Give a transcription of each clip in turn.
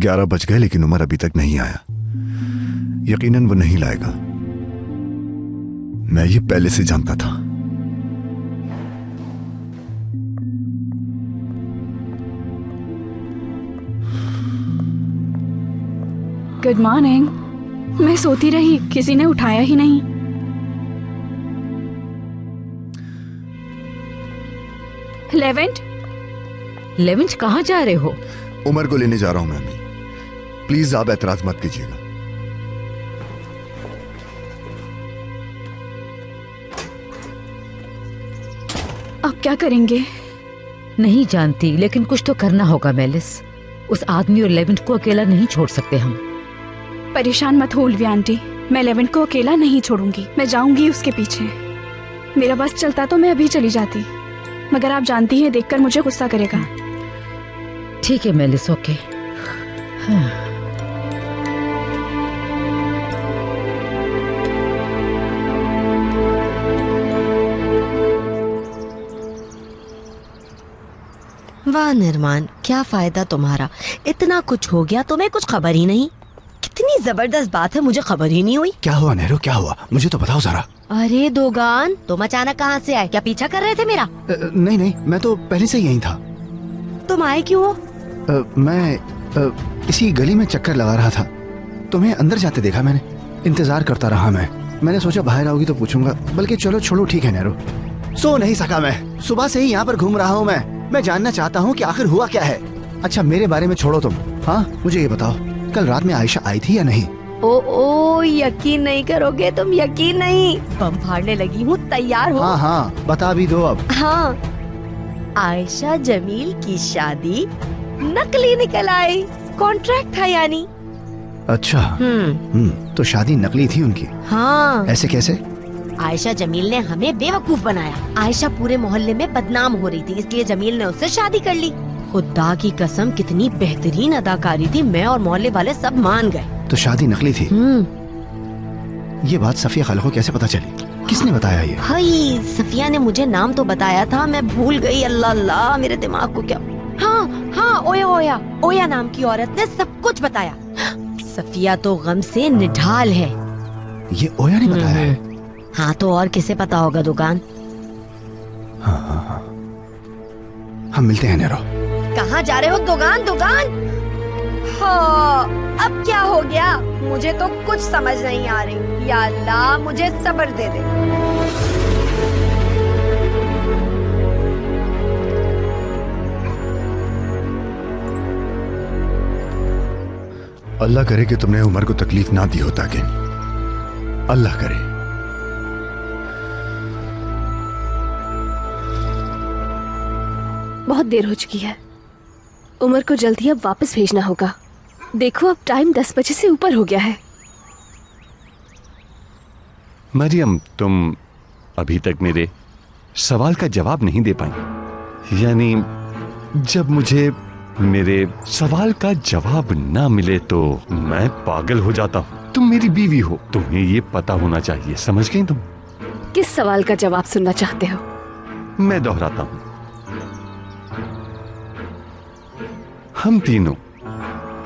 11 बज गए लेकिन उमर अभी तक नहीं आया। यकीनन वो नहीं लाएगा, मैं ये पहले से जानता था। Good morning. मैं सोती रही, किसी ने उठाया ही नहीं। लेवेंट कहाँ जा रहे हो? उमर को लेने जा रहा हूं मैं अम्मी, प्लीज आप एतराज मत कीजिएगा। अब क्या करेंगे? नहीं जानती, लेकिन कुछ तो करना होगा मेलिस। उस आदमी और लेवेंट को अकेला नहीं छोड़ सकते हम। परेशान मत हो उल्वी आंटी, मैं लेवेंट को अकेला नहीं छोड़ूंगी। मैं जाऊंगी उसके पीछे। मेरा बस चलता तो मैं अभी चली जाती, मगर आप जानती हैं देखकर मुझे गुस्सा करेगा। ठीक है मेलिस, ओके। वाह निर्माण, क्या फायदा तुम्हारा? इतना कुछ हो गया, तुम्हें कुछ खबर ही नहीं। कितनी जबरदस्त बात है, मुझे खबर ही नहीं हुई। क्या हुआ नेहरू, क्या हुआ? मुझे तो बताओ जरा। अरे दोगान, तुम अचानक कहाँ से आए? क्या पीछा कर रहे थे मेरा? नहीं नहीं, मैं तो पहले से ही यहीं था। तुम आए क्यों हो? मैं इसी गली में चक्कर लगा रहा था, तुम्हें अंदर जाते देखा मैंने। इंतजार करता रहा मैंने सोचा बाहर आओगी तो पूछूंगा, बल्कि चलो छोड़ो, ठीक है नेहरू। सो नहीं सका मैं, सुबह से ही यहाँ पर घूम रहा हूँ मैं जानना चाहता हूँ कि आखिर हुआ क्या है। अच्छा मेरे बारे में छोड़ो तुम, हाँ मुझे ये बताओ, कल रात में आयशा आई थी या नहीं? ओ यकीन नहीं करोगे तुम, यकीन नहीं। बम फाड़ने लगी हूँ, तैयार हो? हाँ बता भी दो अब। हाँ, आयशा जमील की शादी नकली निकल आई, कॉन्ट्रैक्ट था यानी। अच्छा तो शादी नकली थी उनकी? हाँ। ऐसे कैसे? आयशा जमील ने हमें बेवकूफ बनाया। आयशा पूरे मोहल्ले में बदनाम हो रही थी, इसलिए जमील ने उससे शादी कर ली। खुदा की कसम कितनी बेहतरीन अदाकारी थी, मैं और मोहल्ले वाले सब मान गए। तो शादी नकली थी? ये बात सफिया खाला को कैसे पता चली? किसने बताया ये? हाय, सफिया ने मुझे नाम तो बताया था, मैं भूल गई। अल्लाह अल्लाह, मेरे दिमाग को क्या। हाँ, ओया नाम की औरत ने सब कुछ बताया। सफिया तो गम से निढाल है। ये ओया ने बताया है? हाँ तो और किसे पता होगा दुकान। हाँ। हम मिलते हैं नेरो। कहाँ जा रहे हो दुकान? हाँ, अब क्या हो गया? मुझे तो कुछ समझ नहीं आ रही। या अल्लाह, मुझे सब्र दे दे। अल्लाह करे कि तुमने उमर को तकलीफ ना दी हो, ताकि अल्लाह करे। बहुत देर हो चुकी है, उमर को जल्दी अब वापस भेजना होगा। देखो अब टाइम 10 बजे से ऊपर हो गया है। मरियम, तुम अभी तक मेरे सवाल का जवाब नहीं दे पाई। यानी जब मुझे मेरे सवाल का जवाब ना मिले तो मैं पागल हो जाता हूँ। तुम मेरी बीवी हो, तुम्हें ये पता होना चाहिए, समझ गई तुम? किस सवाल का जवाब सुनना चाहते हो? मैं दोहराता हूँ, हम तीनों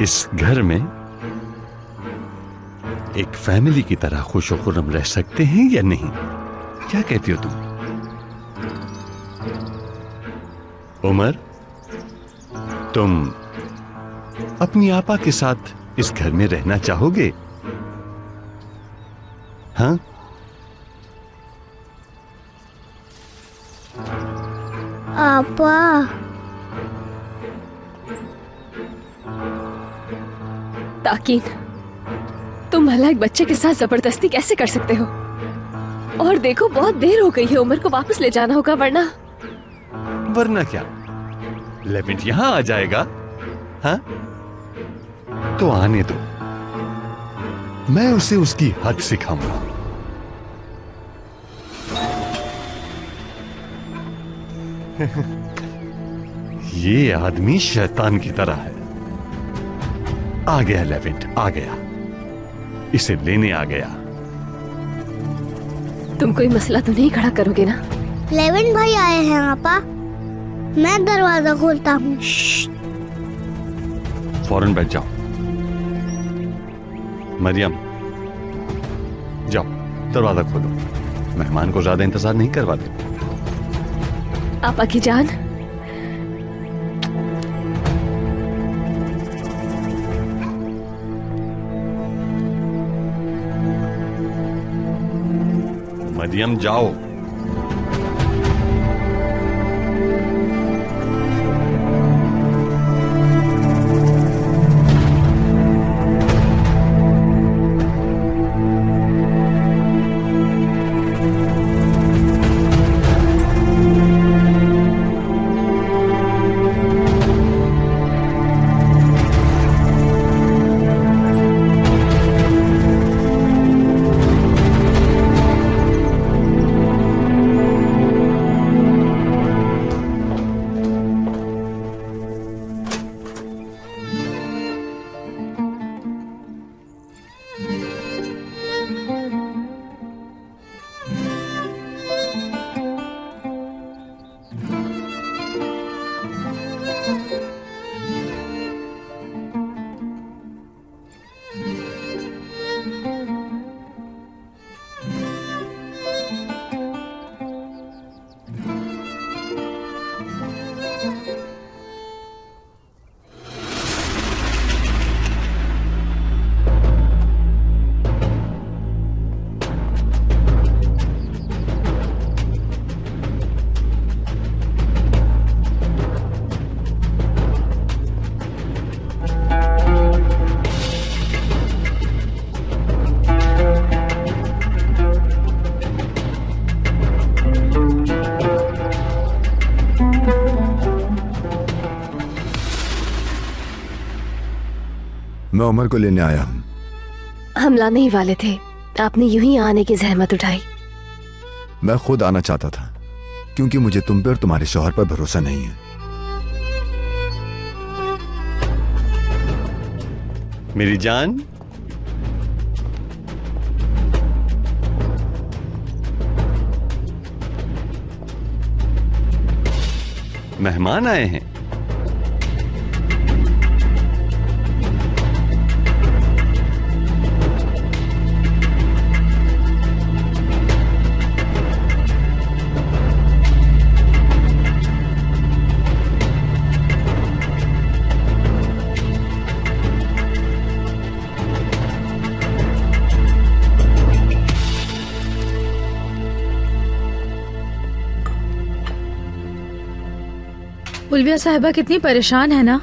इस घर में एक फैमिली की तरह खुश खुर्रम रह सकते हैं या नहीं? क्या कहती हो तुम? उमर, तुम अपनी आपा के साथ इस घर में रहना चाहोगे? हाँ? आपा, ताकीन, तुम भला एक बच्चे के साथ जबरदस्ती कैसे कर सकते हो? और देखो बहुत देर हो गई है, उमर को वापस ले जाना होगा, वरना क्या लेवेंट यहां आ जाएगा? हाँ? तो आने दो, मैं उसे उसकी हद सिखाऊंगा। ये आदमी शैतान की तरह है। आ गया लेवेंट, आ गया, इसे लेने आ गया। तुम कोई मसला तो नहीं खड़ा करोगे ना? लेवेंट भाई आए हैं आपा, मैं दरवाजा खोलता हूँ। फौरन बैठ जाओ। मरियम, जाओ दरवाजा खोलो, मेहमान को ज्यादा इंतजार नहीं करवा दे। आपा की जान, मरियम जाओ। मैं उमर को लेने आया हूँ। हम लाने ही वाले थे, आपने यूं ही आने की जहमत उठाई। मैं खुद आना चाहता था क्योंकि मुझे तुम पे और तुम्हारे शौहर पर भरोसा नहीं है। मेरी जान, मेहमान आए हैं। उल्विया साहिबा कितनी परेशान है ना।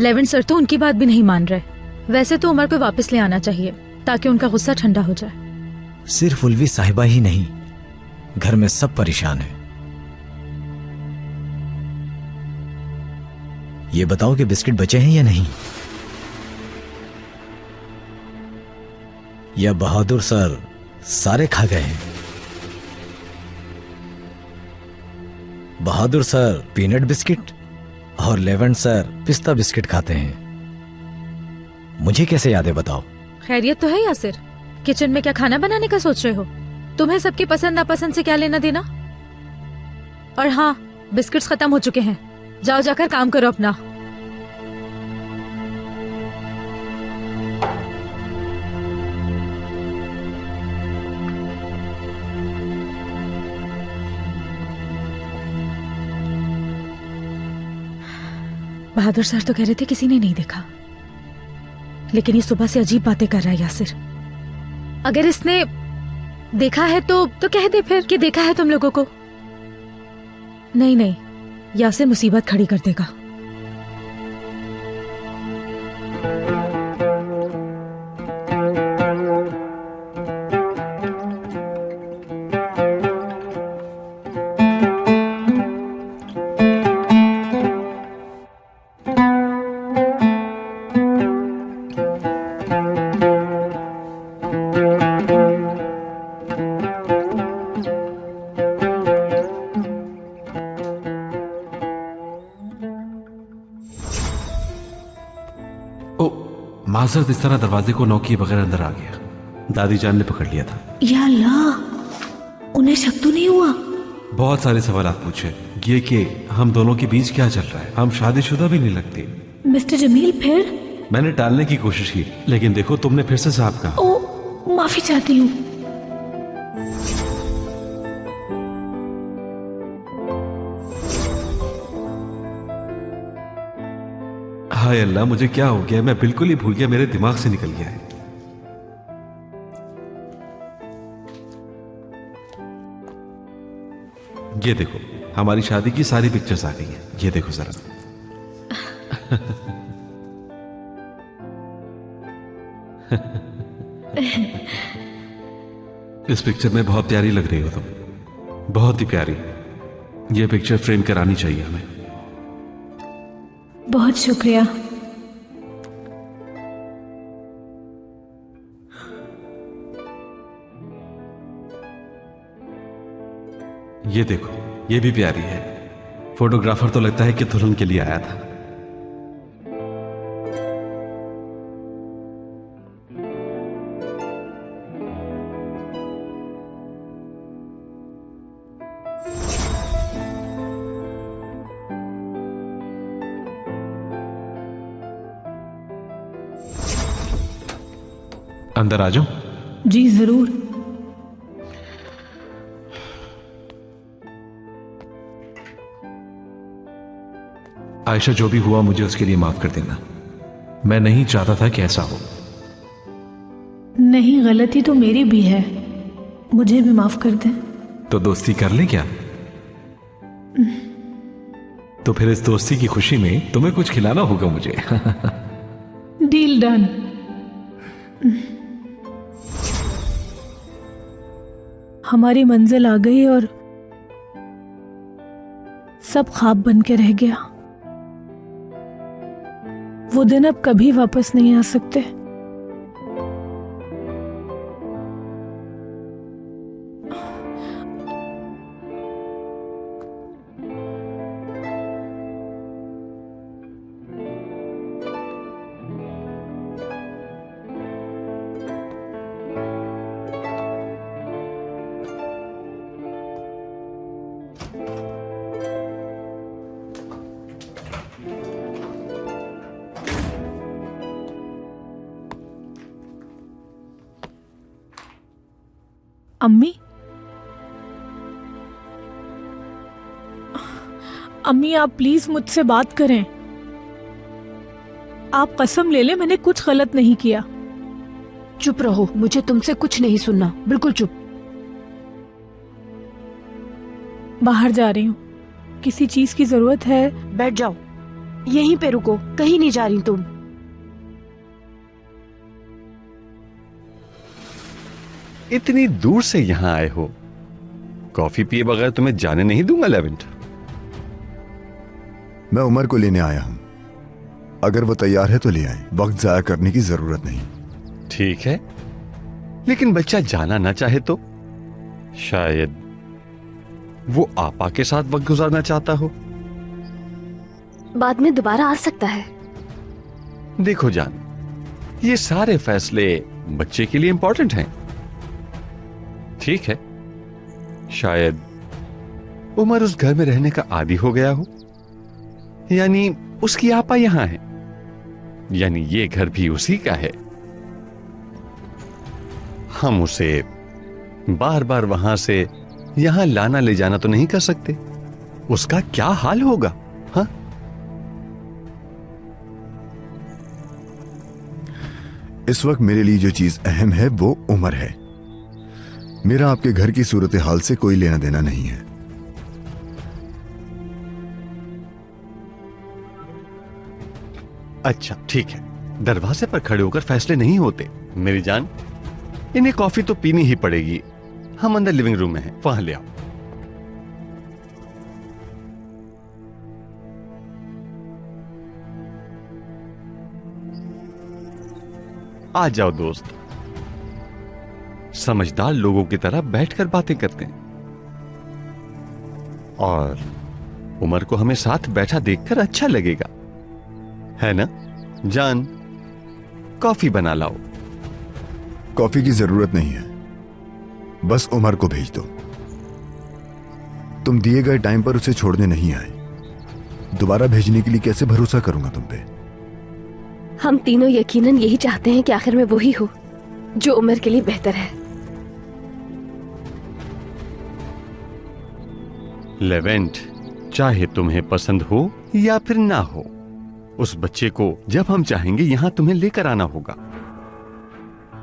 लेवेंट सर तो उनकी बात भी नहीं मान रहे। वैसे तो उमर को वापस ले आना चाहिए ताकि उनका गुस्सा ठंडा हो जाए। सिर्फ उल्वी साहिबा ही नहीं, घर में सब परेशान है। ये बताओ कि बिस्किट बचे हैं या नहीं, या बहादुर सर सारे खा गए हैं। बहादुर सर पीनट बिस्किट और लेवेंट सर पिस्ता बिस्किट खाते हैं। मुझे कैसे याद है बताओ। खैरियत तो है यासिर? किचन में क्या खाना बनाने का सोच रहे हो? तुम्हें सबकी पसंद नापसंद से क्या लेना देना। और हाँ, बिस्किट्स खत्म हो चुके हैं, जाओ जाकर काम करो अपना। बहादुर सर तो कह रहे थे किसी ने नहीं देखा, लेकिन ये सुबह से अजीब बातें कर रहा है यासिर। अगर इसने देखा है तो कह दे फिर कि देखा है तुम लोगों को। नहीं नहीं, यासिर मुसीबत खड़ी कर देगा। माजरत इस तरह दरवाजे को नॉक किए बगैर अंदर आ गया। दादी जान ने पकड़ लिया था। या अल्लाह, उन्हें शक तो नहीं हुआ? बहुत सारे सवाल पूछे, ये कि हम दोनों के बीच क्या चल रहा है, हम शादीशुदा भी नहीं लगते। मिस्टर जमील फिर? मैंने टालने की कोशिश की, लेकिन देखो तुमने फिर से साहब कहा। ओ, माफी चाहती हूँ। हाय अल्लाह, मुझे क्या हो गया? मैं बिल्कुल ही भूल गया, मेरे दिमाग से निकल गया है। ये देखो, हमारी शादी की सारी पिक्चर्स आ गई हैं। ये देखो जरा। इस पिक्चर में बहुत प्यारी लग रही हो तुम, बहुत ही प्यारी। ये पिक्चर फ्रेम करानी चाहिए हमें। बहुत शुक्रिया। ये देखो, ये भी प्यारी है। फोटोग्राफर तो लगता है कि दुल्हन के लिए आया था। अंदर आ जाओ। जी जरूर। आयशा, जो भी हुआ मुझे उसके लिए माफ कर देना। मैं नहीं चाहता था कि ऐसा हो। नहीं, गलती तो मेरी भी है, मुझे भी माफ कर दें। तो दोस्ती कर ले क्या? तो फिर इस दोस्ती की खुशी में तुम्हें कुछ खिलाना होगा मुझे। Deal done. हमारी मंजिल आ गई और सब ख्वाब बन के रह गया। वो दिन अब कभी वापस नहीं आ सकते। अम्मी, आप प्लीज मुझसे बात करें। आप कसम ले लें, मैंने कुछ गलत नहीं किया। चुप रहो, मुझे तुमसे कुछ नहीं सुनना, बिल्कुल चुप। बाहर जा रही हूँ, किसी चीज की जरूरत है? बैठ जाओ, यहीं पे रुको, कहीं नहीं जा रही तुम। इतनी दूर से यहां आए हो, कॉफी पिए बगैर तुम्हें जाने नहीं दूंगा लेवेंट। मैं उमर को लेने आया हूं, अगर वो तैयार है तो ले आए, वक्त जाया करने की जरूरत नहीं। ठीक है, लेकिन बच्चा जाना ना चाहे तो? शायद वो आपा के साथ वक्त गुजारना चाहता हो। बाद में दोबारा आ सकता है। देखो जान, ये सारे फैसले बच्चे के लिए इंपॉर्टेंट हैं। ठीक है, शायद उमर उस घर में रहने का आदी हो गया हो, यानी उसकी आपा यहां है, यानी ये घर भी उसी का है। हम उसे बार बार वहां से यहां लाना ले जाना तो नहीं कर सकते। उसका क्या हाल होगा? हाँ, इस वक्त मेरे लिए जो चीज अहम है वो उमर है। मेरा आपके घर की सूरत हाल से कोई लेना देना नहीं है। अच्छा ठीक है, दरवाजे पर खड़े होकर फैसले नहीं होते मेरी जान। इन्हें कॉफी तो पीनी ही पड़ेगी। हम अंदर लिविंग रूम में हैं, वहां ले आओ। आ जाओ दोस्त, समझदार लोगों की तरह बैठकर बातें करते हैं। और उमर को हमें साथ बैठा देखकर अच्छा लगेगा, है ना जान? कॉफी बना लाओ। कॉफी की जरूरत नहीं है, बस उमर को भेज दो। तुम दिए गए टाइम पर उसे छोड़ने नहीं आए, दोबारा भेजने के लिए कैसे भरोसा करूंगा तुम पे? हम तीनों यकीनन यही चाहते हैं कि आखिर में वही हो जो उमर के लिए बेहतर है। लेवेंट, चाहे तुम्हें पसंद हो या फिर ना हो, उस बच्चे को जब हम चाहेंगे यहां तुम्हें लेकर आना होगा।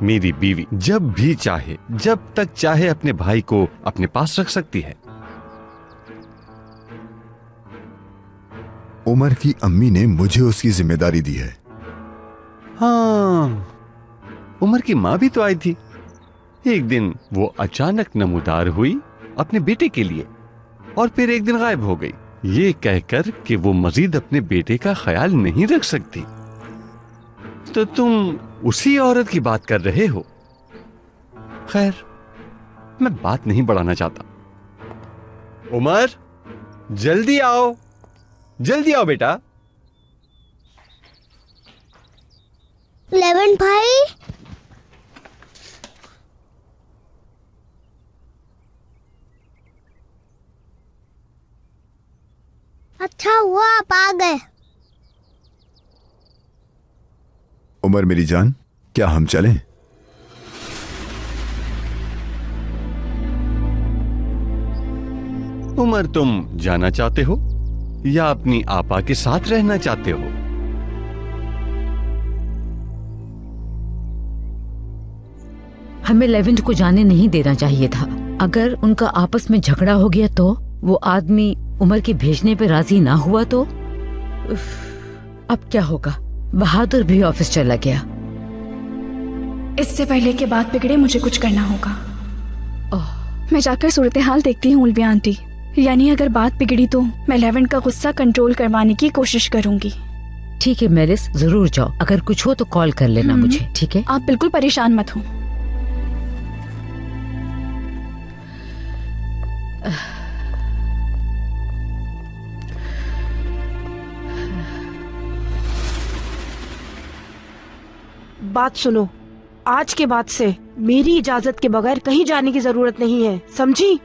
मेरी बीवी जब भी चाहे, जब तक चाहे, अपने भाई को अपने पास रख सकती है। उमर की अम्मी ने मुझे उसकी जिम्मेदारी दी है। हाँ, उमर की माँ भी तो आई थी। एक दिन वो अचानक नमूदार हुई अपने बेटे के लिए और फिर एक दिन गायब हो गई, ये कहकर कि वो मजीद अपने बेटे का ख्याल नहीं रख सकती। तो तुम उसी औरत की बात कर रहे हो। खैर, मैं बात नहीं बढ़ाना चाहता। उमर, जल्दी आओ, जल्दी आओ बेटा। लेवेंट भाई, अच्छा हुआ आप आ गए। उमर मेरी जान, क्या हम चलें? उमर, तुम जाना चाहते हो या अपनी आपा के साथ रहना चाहते हो? हमें लेवेंट को जाने नहीं देना चाहिए था। अगर उनका आपस में झगड़ा हो गया तो वो आदमी उमर के भेजने पे राजी ना हुआ तो अब क्या होगा? बहादुर भी ऑफिस चला गया। इससे पहले के बात बिगड़े मुझे कुछ करना होगा। मैं जाकर सूरत हाल देखती हूँ उल्विया आंटी। यानी अगर बात बिगड़ी तो मैं लेवेंट का गुस्सा कंट्रोल करवाने की कोशिश करूंगी। ठीक है मेलिस, जरूर जाओ। अगर कुछ हो तो कॉल कर लेना मुझे, ठीक है? आप बिल्कुल परेशान मत हो। बात सुनो, आज के बाद से मेरी इजाजत के बगैर कहीं जाने की जरूरत नहीं है, समझी?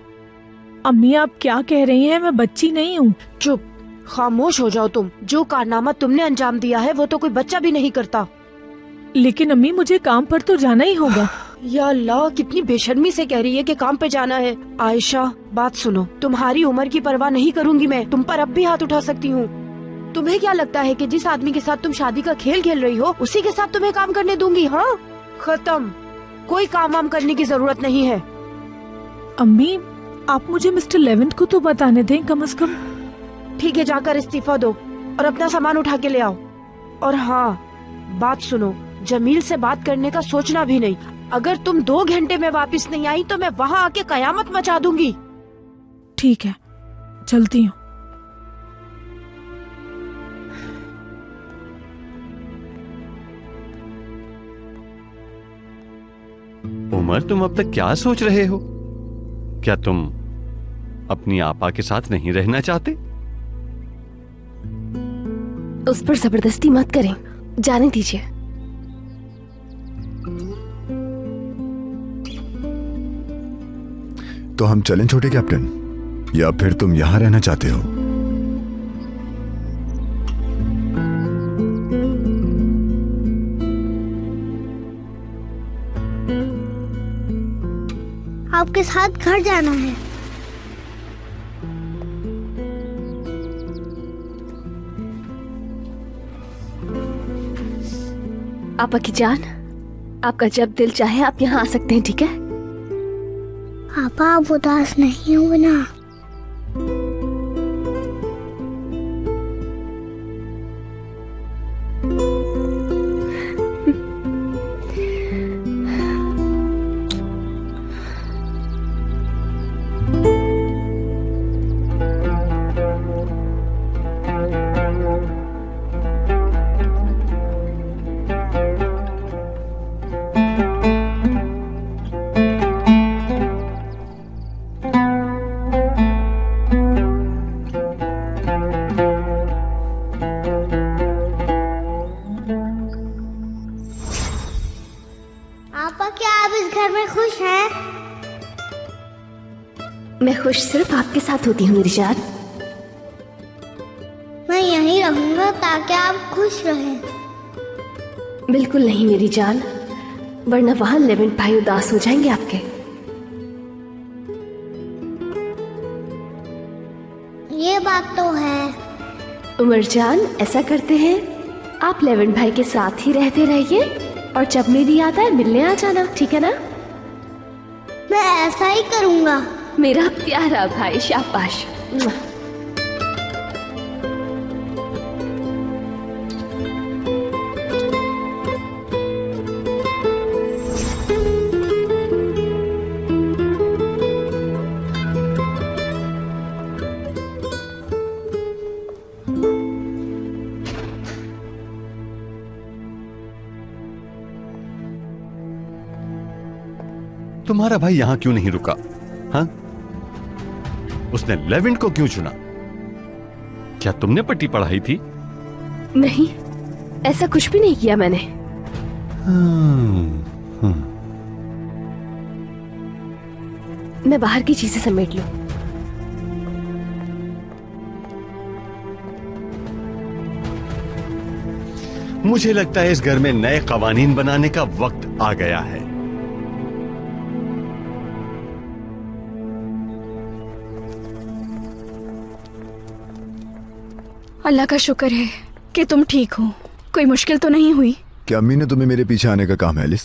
अम्मी आप क्या कह रही हैं? मैं बच्ची नहीं हूँ। चुप, खामोश हो जाओ तुम। जो कारनामा तुमने अंजाम दिया है वो तो कोई बच्चा भी नहीं करता। लेकिन अम्मी मुझे काम पर तो जाना ही होगा। या अल्लाह, कितनी बेशर्मी से कह रही है कि काम पे जाना है। आयशा, बात सुनो, तुम्हारी उम्र की परवाह नहीं करूंगी मैं। तुम पर अब भी हाथ उठा सकती हूँ। तुम्हें क्या लगता है कि जिस आदमी के साथ तुम शादी का खेल खेल रही हो उसी के साथ तुम्हें काम करने दूंगी? हाँ, खत्म। कोई काम वाम करने की जरूरत नहीं है। अम्मी आप मुझे मिस्टर लेवेंट को तो बताने दें कम से कम। ठीक है, जाकर इस्तीफा दो और अपना सामान उठा के ले आओ। और हाँ, बात सुनो, जमील से बात करने का सोचना भी नहीं। अगर तुम 2 घंटे में वापस नहीं आई तो मैं वहाँ आके कयामत मचा दूंगी। ठीक है, चलती हूँ। उमर, तुम अब तक क्या सोच रहे हो? क्या तुम अपनी आपा के साथ नहीं रहना चाहते? उस पर जबरदस्ती मत करें, जाने दीजिए। तो हम चलें छोटे कैप्टन, या फिर तुम यहां रहना चाहते हो? आपके साथ घर जाना है। आपा की जान, आपका जब दिल चाहे आप यहाँ आ सकते हैं, ठीक है? आपा, आप उदास नहीं हो ना? आपा, क्या आप इस घर में खुश हैं? मैं खुश सिर्फ आपके साथ होती हूँ मेरी जान। मैं यहीं रहूंगा ताकि आप खुश रहें। बिल्कुल नहीं मेरी जान, वरना वहां लेवेंट भाई उदास हो जाएंगे आपके। ये बात तो है। उमर जान, ऐसा करते हैं, आप लेवेंट भाई के साथ ही रहते रहिए और जब मेरी याद आए मिलने आ जाना, ठीक है ना? मैं ऐसा ही करूँगा। मेरा प्यारा भाई, शाबाश। तुम्हारा भाई यहां क्यों नहीं रुका? हाँ, उसने लेवेंट को क्यों चुना? क्या तुमने पट्टी पढ़ाई थी? नहीं, ऐसा कुछ भी नहीं किया मैंने। मैं बाहर की चीजें समेट लूं। मुझे लगता है इस घर में नए कवानीन बनाने का वक्त आ गया है। अल्लाह का शुक्र है कि तुम ठीक हो। कोई मुश्किल तो नहीं हुई? क्या अम्मी ने तुम्हें मेरे पीछे आने का काम है एलिस?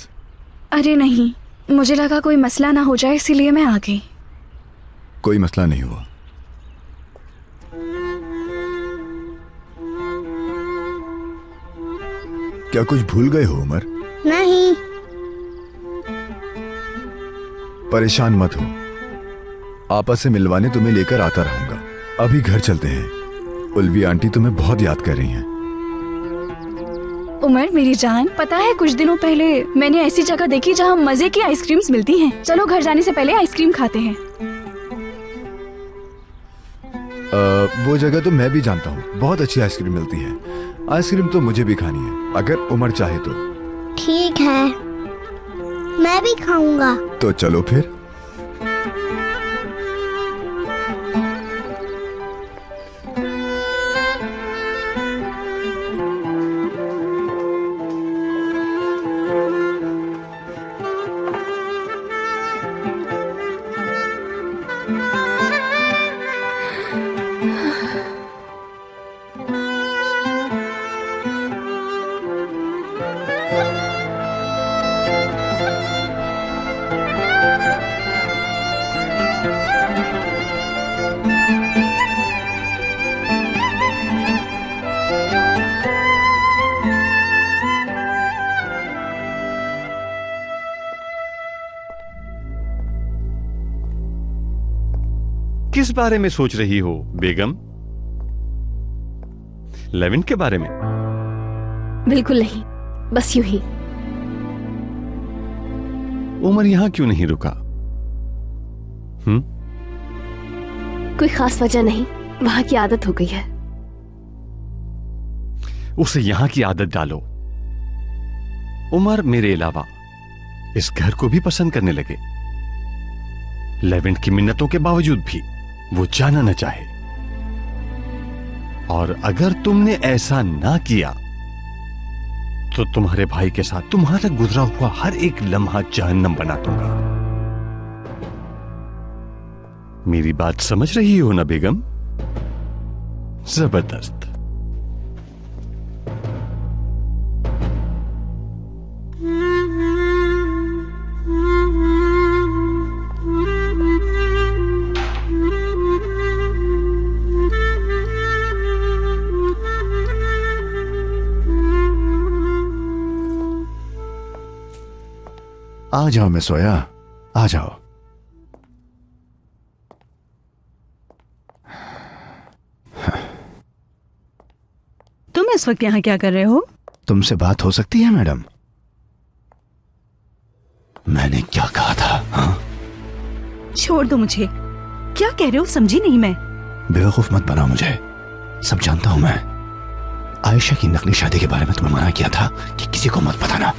अरे नहीं, मुझे लगा कोई मसला ना हो जाए इसीलिए मैं आ गई। कोई मसला नहीं हुआ। क्या कुछ भूल गए हो उमर? नहीं। परेशान मत हो, आपस से मिलवाने तुम्हें लेकर आता रहूंगा। अभी घर चलते हैं, उल्वी आंटी तुम्हें बहुत याद कर रही हैं। उमर मेरी जान, पता है कुछ दिनों पहले मैंने ऐसी जगह देखी जहाँ मजे की आइसक्रीम्स मिलती हैं। चलो घर जाने से पहले आइसक्रीम खाते हैं। वो जगह तो मैं भी जानता हूँ, बहुत अच्छी आइसक्रीम मिलती है। आइसक्रीम तो मुझे भी खानी है, अगर उमर चाहे तो। ठीक है, मैं भी खाऊंगा। तो चलो फिर। किस बारे में सोच रही हो बेगम? लेवेंट के बारे में? बिल्कुल नहीं, बस यूं ही। उमर यहां क्यों नहीं रुका? कोई खास वजह नहीं, वहां की आदत हो गई है। उसे यहां की आदत डालो। उमर मेरे अलावा इस घर को भी पसंद करने लगे, लेवेंट की मिन्नतों के बावजूद भी वो जाना न चाहे। और अगर तुमने ऐसा ना किया तो तुम्हारे भाई के साथ तुम्हारा गुजरा हुआ हर एक लम्हा जहन्नम बना दूंगा। मेरी बात समझ रही हो ना बेगम? जबरदस्त। आ जाओ मैं सोया, आ जाओ। तुम इस वक्त यहाँ क्या कर रहे हो? तुमसे बात हो सकती है मैडम? मैंने क्या कहा था? हाँ? छोड़ दो मुझे। क्या कह रहे हो, समझी नहीं मैं। बेवकूफ मत बनाओ मुझे, सब जानता हूं मैं। आयशा की नकली शादी के बारे में तुम्हें मना किया था कि किसी को मत बताना।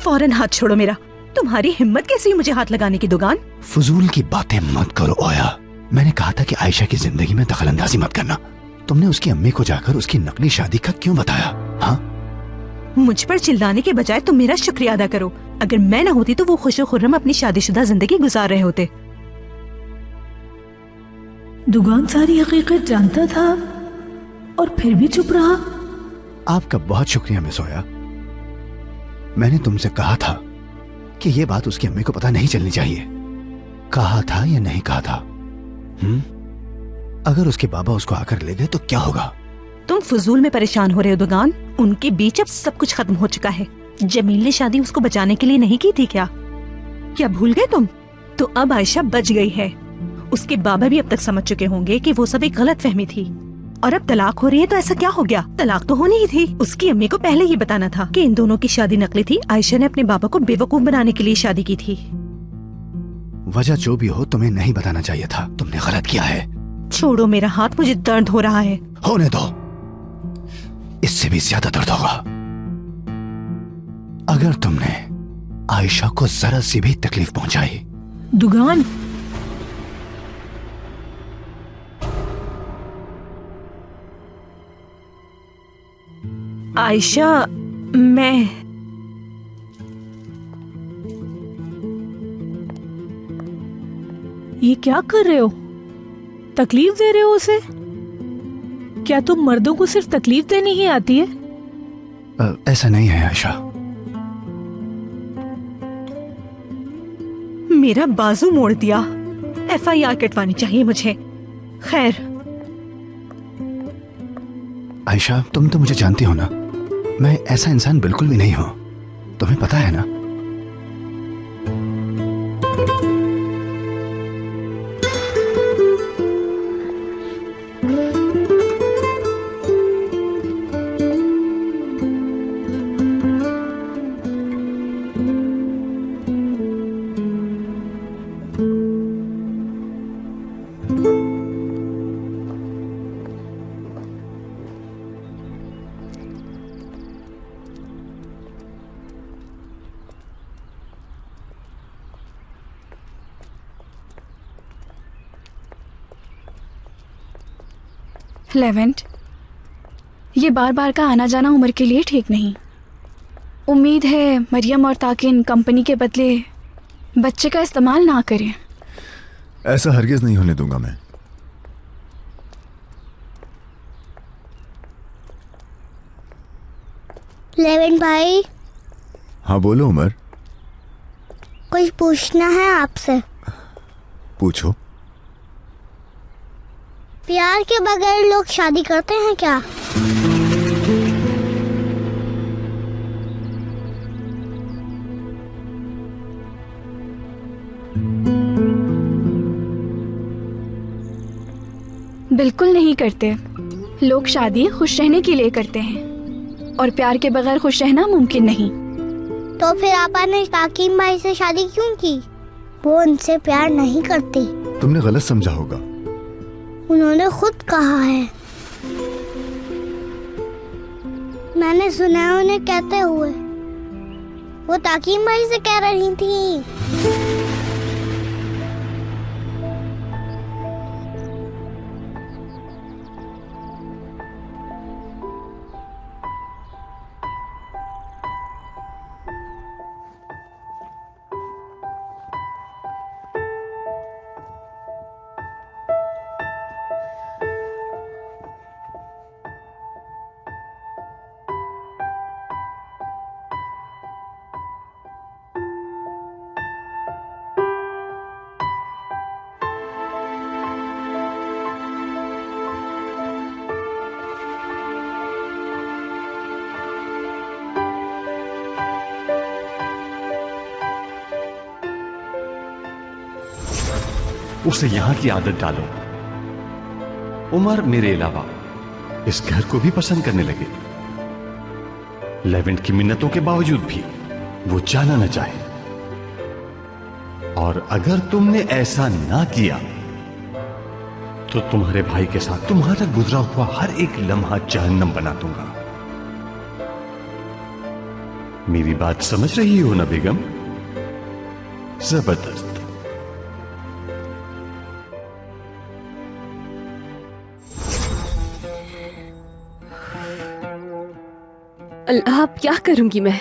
फौरन हाथ छोड़ो मेरा। तुम्हारी हिम्मत कैसी मुझे हाथ लगाने की दुकान? फजूल की बातें मत करो ओया। मैंने कहा था कि आयशा की जिंदगी में दखल अंदाजी मत करना। तुमने उसकी अम्मी को जाकर उसकी नकली शादी का क्यों बताया? हाँ, मुझ पर चिल्लाने के बजाय तुम मेरा शुक्रिया अदा करो। अगर मैं ना होती तो वो खुशो खुर्रम अपनी शादीशुदा जिंदगी गुजार रहे होते। दुगान सारी हकीकत जानता था और फिर भी चुप रहा। आपका बहुत शुक्रिया मिस ओया। मैंने तुमसे कहा था कि ये बात उसकी अम्मी को पता नहीं चलनी चाहिए। कहा था या नहीं कहा था? अगर उसके बाबा उसको आकर ले गए तो क्या होगा? तुम फजूल में परेशान हो रहे हो दुगान। उनके बीच अब सब कुछ खत्म हो चुका है। जमील ने शादी उसको बचाने के लिए नहीं की थी क्या भूल गए तुम? तो अब आयशा बच गई है। उसके बाबा भी अब तक समझ चुके होंगे कि वो सब एक गलत फहमी थी। और अब तलाक हो रही है तो ऐसा क्या हो गया? तलाक तो होनी ही थी। उसकी अम्मी को पहले ये बताना था कि इन दोनों की शादी नकली थी। आयशा ने अपने बाबा को बेवकूफ बनाने के लिए शादी की थी। वजह जो भी हो तुम्हें नहीं बताना चाहिए था। तुमने गलत किया है। छोड़ो मेरा हाथ, मुझे दर्द हो रहा है। होने दो, इससे भी ज्यादा दर्द होगा अगर तुमने आयशा को जरा सी भी तकलीफ पहुंचाई। दुगान, आयशा, मैं ये क्या कर रहे हो? तकलीफ दे रहे हो उसे? क्या तुम मर्दों को सिर्फ तकलीफ देनी ही आती है? ऐसा नहीं है आयशा। मेरा बाजू मोड़ दिया। FIR कटवानी चाहिए मुझे। खैर आयशा, तुम तो मुझे जानती हो ना, मैं ऐसा इंसान बिल्कुल भी नहीं हूं। तुम्हें पता है ना? लेवेंट, ये बार बार का आना जाना उमर के लिए ठीक नहीं। उम्मीद है मरियम और ताकिन कंपनी के बदले बच्चे का इस्तेमाल ना करें। ऐसा हरगिज नहीं होने दूंगा मैं। लेवेंट भाई। हाँ बोलो उमर। कुछ पूछना है आपसे। पूछो। प्यार के बगैर लोग शादी करते हैं क्या? बिल्कुल नहीं करते। लोग शादी खुश रहने के लिए करते हैं और प्यार के बगैर खुश रहना मुमकिन नहीं। तो फिर आपा ने ताकीम भाई से शादी क्यों की? वो उनसे प्यार नहीं करती। तुमने गलत समझा होगा। उन्होंने खुद कहा है। मैंने सुना है उन्हें कहते हुए। वो ताकीम भाई से कह रही थी। उसे यहां की आदत डालो। उमर मेरे अलावा इस घर को भी पसंद करने लगे। लेवेंट की मिन्नतों के बावजूद भी वो जाना न चाहे। और अगर तुमने ऐसा ना किया तो तुम्हारे भाई के साथ तुम्हारा गुजरा हुआ हर एक लम्हा जहन्नम बना दूंगा। मेरी बात समझ रही हो ना बेगम? जबरदस्त। अल्लाह, अब क्या करूंगी मैं?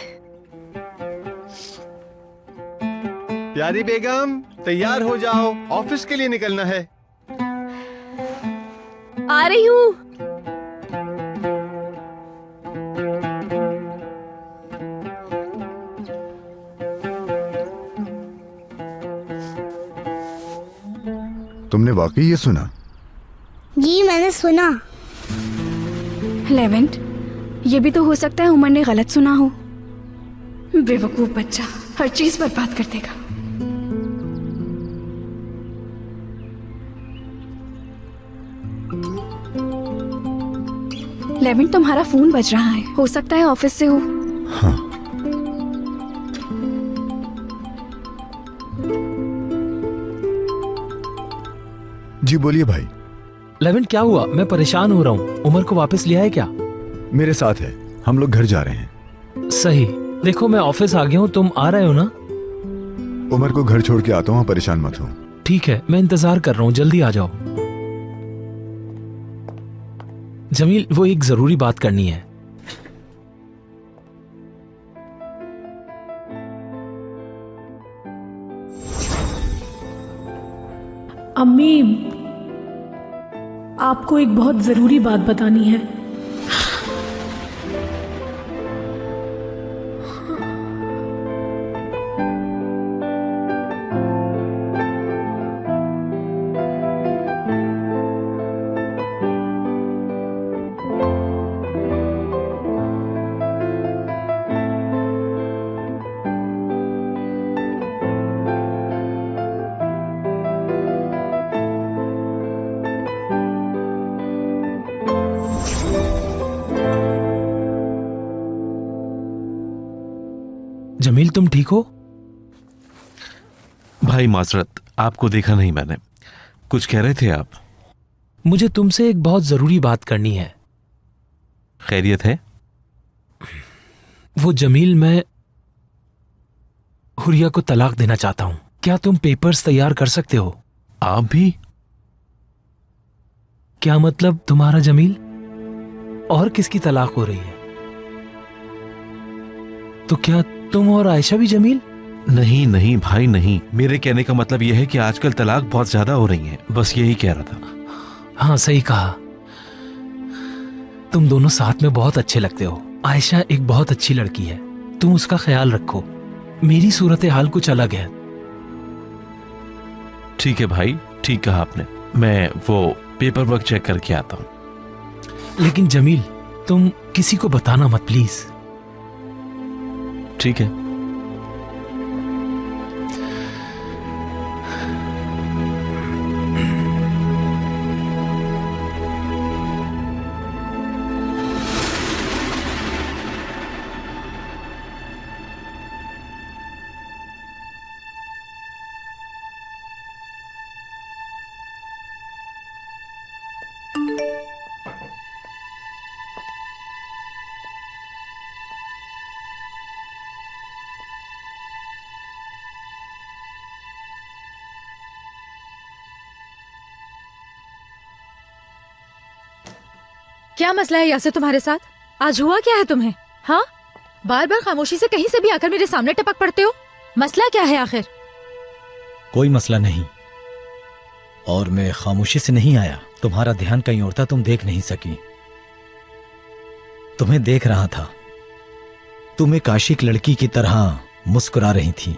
प्यारी बेगम, तैयार हो जाओ, ऑफिस के लिए निकलना है। आ रही हूँ। तुमने वाकई ये सुना? जी मैंने सुना। लेवेंट, ये भी तो हो सकता है उमर ने गलत सुना हो। बेवकूफ बच्चा, हर चीज बर्बाद कर देगा। लेवेंट, तुम्हारा फोन बज रहा है, हो सकता है ऑफिस से हो। हाँ। जी बोलिए भाई। लेवेंट, क्या हुआ? मैं परेशान हो रहा हूँ। उमर को वापस लिया है क्या? मेरे साथ है, हम लोग घर जा रहे हैं। सही। देखो मैं ऑफिस आ गया हूँ, तुम आ रहे हो ना? उमर को घर छोड़ के आता हूँ, परेशान मत हो। ठीक है, मैं इंतजार कर रहा हूँ, जल्दी आ जाओ। जमील, वो एक जरूरी बात करनी है। अम्मी, आपको एक बहुत जरूरी बात बतानी है। जमील, तुम ठीक हो? भाई माजरत, आपको देखा नहीं मैंने। कुछ कह रहे थे आप? मुझे तुमसे एक बहुत जरूरी बात करनी है। खैरियत है? वो जमील, मैं हुरिया को तलाक देना चाहता हूं। क्या तुम पेपर्स तैयार कर सकते हो? आप भी? क्या मतलब तुम्हारा जमील? और किसकी तलाक हो रही है? तो क्या तुम और आयशा भी जमील? नहीं नहीं भाई नहीं, मेरे कहने का मतलब यह है कि आजकल तलाक बहुत ज्यादा हो रही हैं, बस यही कह रहा था। हाँ सही कहा। तुम दोनों साथ में बहुत अच्छे लगते हो। आयशा एक बहुत अच्छी लड़की है, तुम उसका ख्याल रखो। मेरी सूरत हाल कुछ अलग है। ठीक है भाई, ठीक कहा आपने। मैं वो पेपर वर्क चेक करके आता हूं। लेकिन जमील, तुम किसी को बताना मत प्लीज। ठीक है। क्या मसला है यासिर तुम्हारे साथ? आज हुआ क्या है तुम्हें? हाँ, बार बार खामोशी से कहीं से भी आकर मेरे सामने टपक पड़ते हो। मसला क्या है आखिर? कोई मसला नहीं, और मैं खामोशी से नहीं आया। तुम्हारा ध्यान कहीं और था, तुम देख नहीं सकी। तुम्हें देख रहा था, तुम एक आशिक लड़की की तरह मुस्कुरा रही थी।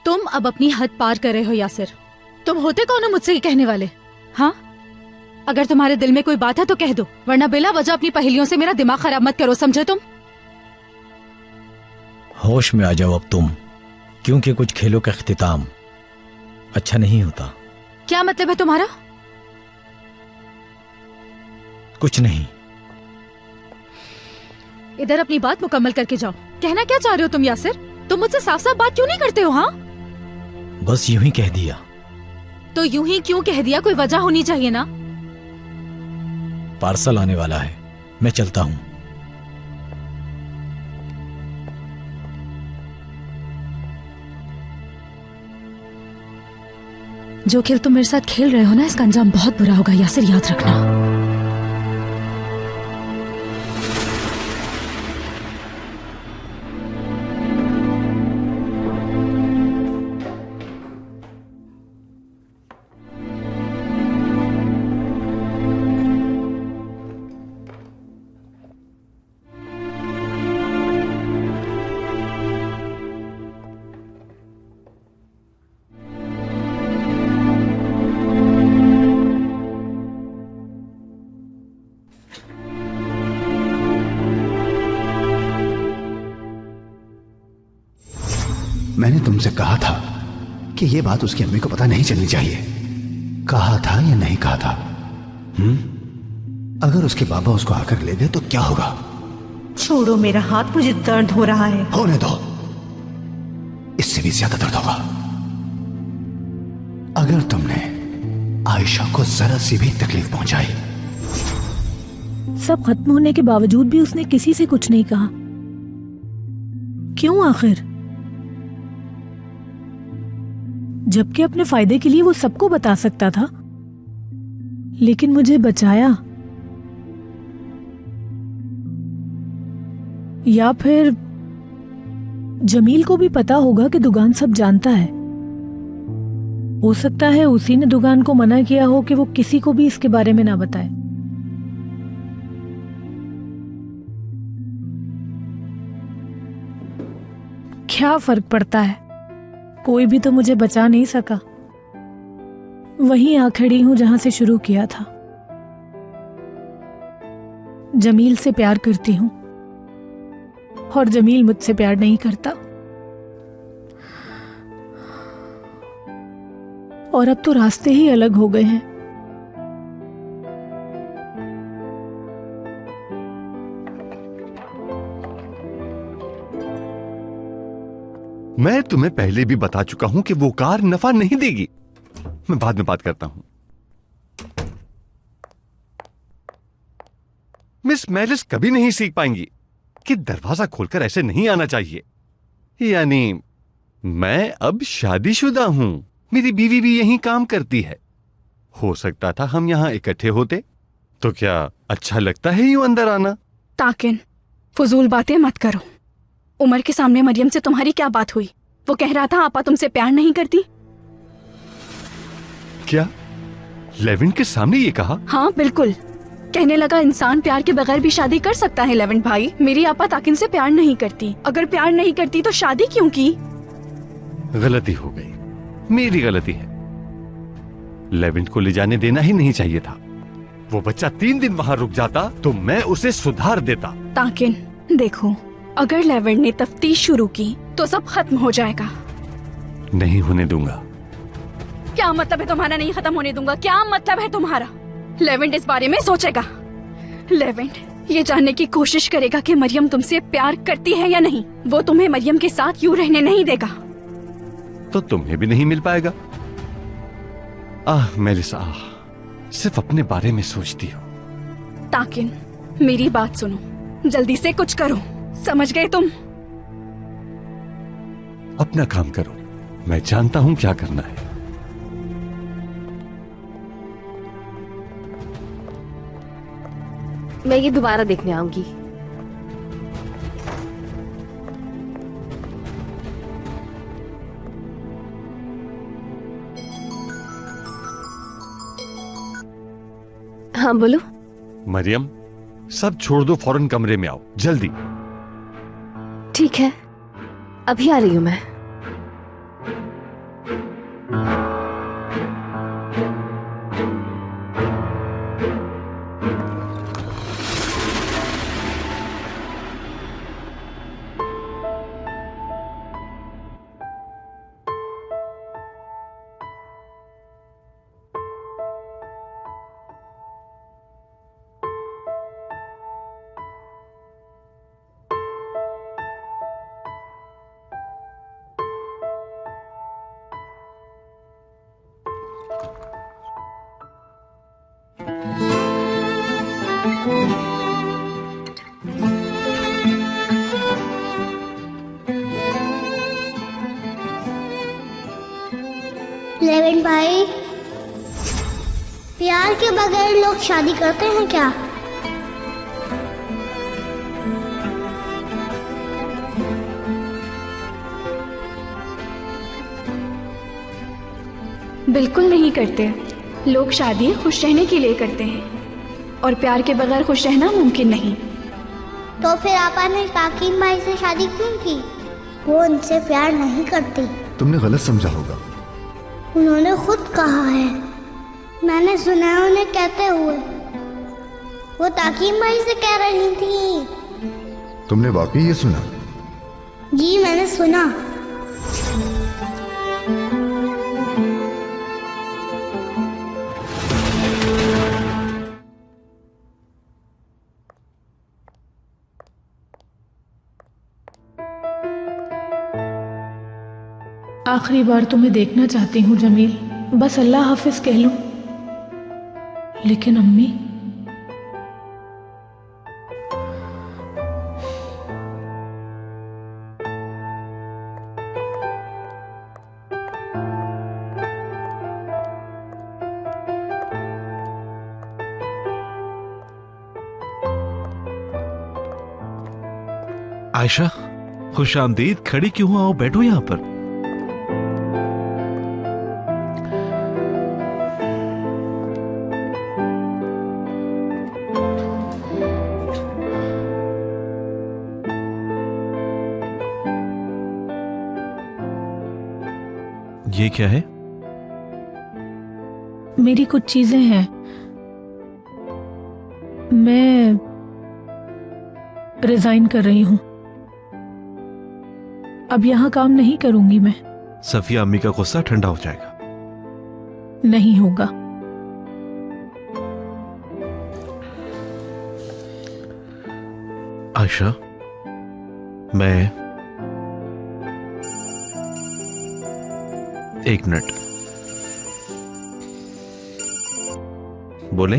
तुम अब अपनी हद पार कर रहे हो यासिर। तुम होते कौन हो मुझसे ये कहने वाले? हाँ, अगर तुम्हारे दिल में कोई बात है तो कह दो, वरना बिला वजह अपनी पहेलियों से मेरा दिमाग खराब मत करो, समझे तुम? होश में आ जाओ अब तुम, क्योंकि कुछ खेलों का इख्तिताम अच्छा नहीं होता। क्या मतलब है तुम्हारा? कुछ नहीं। इधर अपनी बात मुकम्मल करके जाओ। कहना क्या चाह रहे हो तुम यासिर? तुम मुझसे साफ साफ बात क्यों नहीं करते हो? हाँ, बस यूं ही कह दिया। तो यूं ही क्यों कह दिया? कोई वजह होनी चाहिए ना। पार्सल आने वाला है, मैं चलता हूं। जो खेल तुम मेरे साथ खेल रहे हो ना, इसका अंजाम बहुत बुरा होगा यासिर, याद रखना। मैंने तुमसे कहा था कि ये बात उसकी अम्मी को पता नहीं चलनी चाहिए। कहा था या नहीं कहा था? अगर उसके बाबा उसको आकर ले गए तो क्या होगा? छोड़ो मेरा हाथ, मुझे दर्द हो रहा है। होने दो, इससे भी ज्यादा दर्द होगा। अगर तुमने आयशा को जरा सी भी तकलीफ पहुंचाई। सब खत्म होने के बावजूद भी उसने किसी से कुछ नहीं कहा। क्यों आखिर? जबकि अपने फायदे के लिए वो सबको बता सकता था, लेकिन मुझे बचाया। या फिर जमील को भी पता होगा कि दुगान सब जानता है। हो सकता है उसी ने दुगान को मना किया हो कि वो किसी को भी इसके बारे में ना बताए। क्या फर्क पड़ता है, कोई भी तो मुझे बचा नहीं सका। वहीं आ खड़ी हूं जहां से शुरू किया था। जमील से प्यार करती हूं और जमील मुझसे प्यार नहीं करता। और अब तो रास्ते ही अलग हो गए हैं। मैं तुम्हें पहले भी बता चुका हूं कि वो कार नफा नहीं देगी। मैं बाद में बात करता हूं। मिस मेलिस कभी नहीं सीख पाएंगी कि दरवाजा खोलकर ऐसे नहीं आना चाहिए। यानी मैं अब शादीशुदा हूं, मेरी बीवी भी यहीं काम करती है। हो सकता था हम यहां इकट्ठे होते। तो क्या अच्छा लगता है यूं अंदर आना? ताकिन फजूल बातें मत करो। उमर के सामने मरियम से तुम्हारी क्या बात हुई? वो कह रहा था आपा तुमसे प्यार नहीं करती। क्या लेविन के सामने ये कहा? हाँ बिल्कुल। कहने लगा इंसान प्यार के बगैर भी शादी कर सकता है। लेविन भाई, मेरी आपा ताकिन से प्यार नहीं करती। अगर प्यार नहीं करती तो शादी क्यों की? गलती हो गई, मेरी गलती है। लेविन को ले जाने देना ही नहीं चाहिए था। वो बच्चा 3 दिन वहां रुक जाता तो मैं उसे सुधार देता। ताकिन देखो, अगर लेविन ने तफ्तीश शुरू की तो सब खत्म हो जाएगा। नहीं होने दूंगा। क्या मतलब है तुम्हारा नहीं खत्म होने दूंगा? क्या मतलब है तुम्हारा? लेविन इस बारे में सोचेगा। लेविन ये जानने की कोशिश करेगा कि मरियम तुमसे प्यार करती है या नहीं। वो तुम्हें मरियम के साथ यूं रहने नहीं देगा। तो तुम्हें भी नहीं मिल पाएगा। मेलिसा, सिर्फ अपने बारे में सोचती हो। ताकिन मेरी बात सुनो, जल्दी से कुछ करो। समझ गए तुम? अपना काम करो, मैं जानता हूं क्या करना है। मैं ये दोबारा देखने आऊंगी। हाँ बोलो। मरियम, सब छोड़ दो, फौरन कमरे में आओ, जल्दी। ठीक है, अभी आ रही हूं मैं। लेविन भाई, प्यार के बगैर लोग शादी करते हैं क्या? बिल्कुल नहीं करते। लोग शादी खुश रहने के लिए करते हैं और प्यार के बगैर खुश रहना मुमकिन नहीं। तो फिर आपा ने ताकीन भाई से शादी क्यों की? वो उनसे प्यार नहीं करती। तुमने गलत समझा होगा। उन्होंने खुद कहा है, मैंने सुना है उन्हें कहते हुए। वो ताकीन भाई से कह रही थी। तुमने वाकई ये सुना? जी मैंने सुना। आखिरी बार तुम्हें देखना चाहती हूँ जमील, बस अल्लाह हाफिज कह लूं। लेकिन अम्मी, आयशा, खुश आमदीद। खड़ी क्यों हो? आओ बैठो यहां पर। ये क्या है? मेरी कुछ चीजें हैं, मैं रिजाइन कर रही हूं। अब यहां काम नहीं करूंगी मैं। सफिया अम्मी का गुस्सा ठंडा हो जाएगा। नहीं होगा। आयशा, मैं एक मिनट। बोले?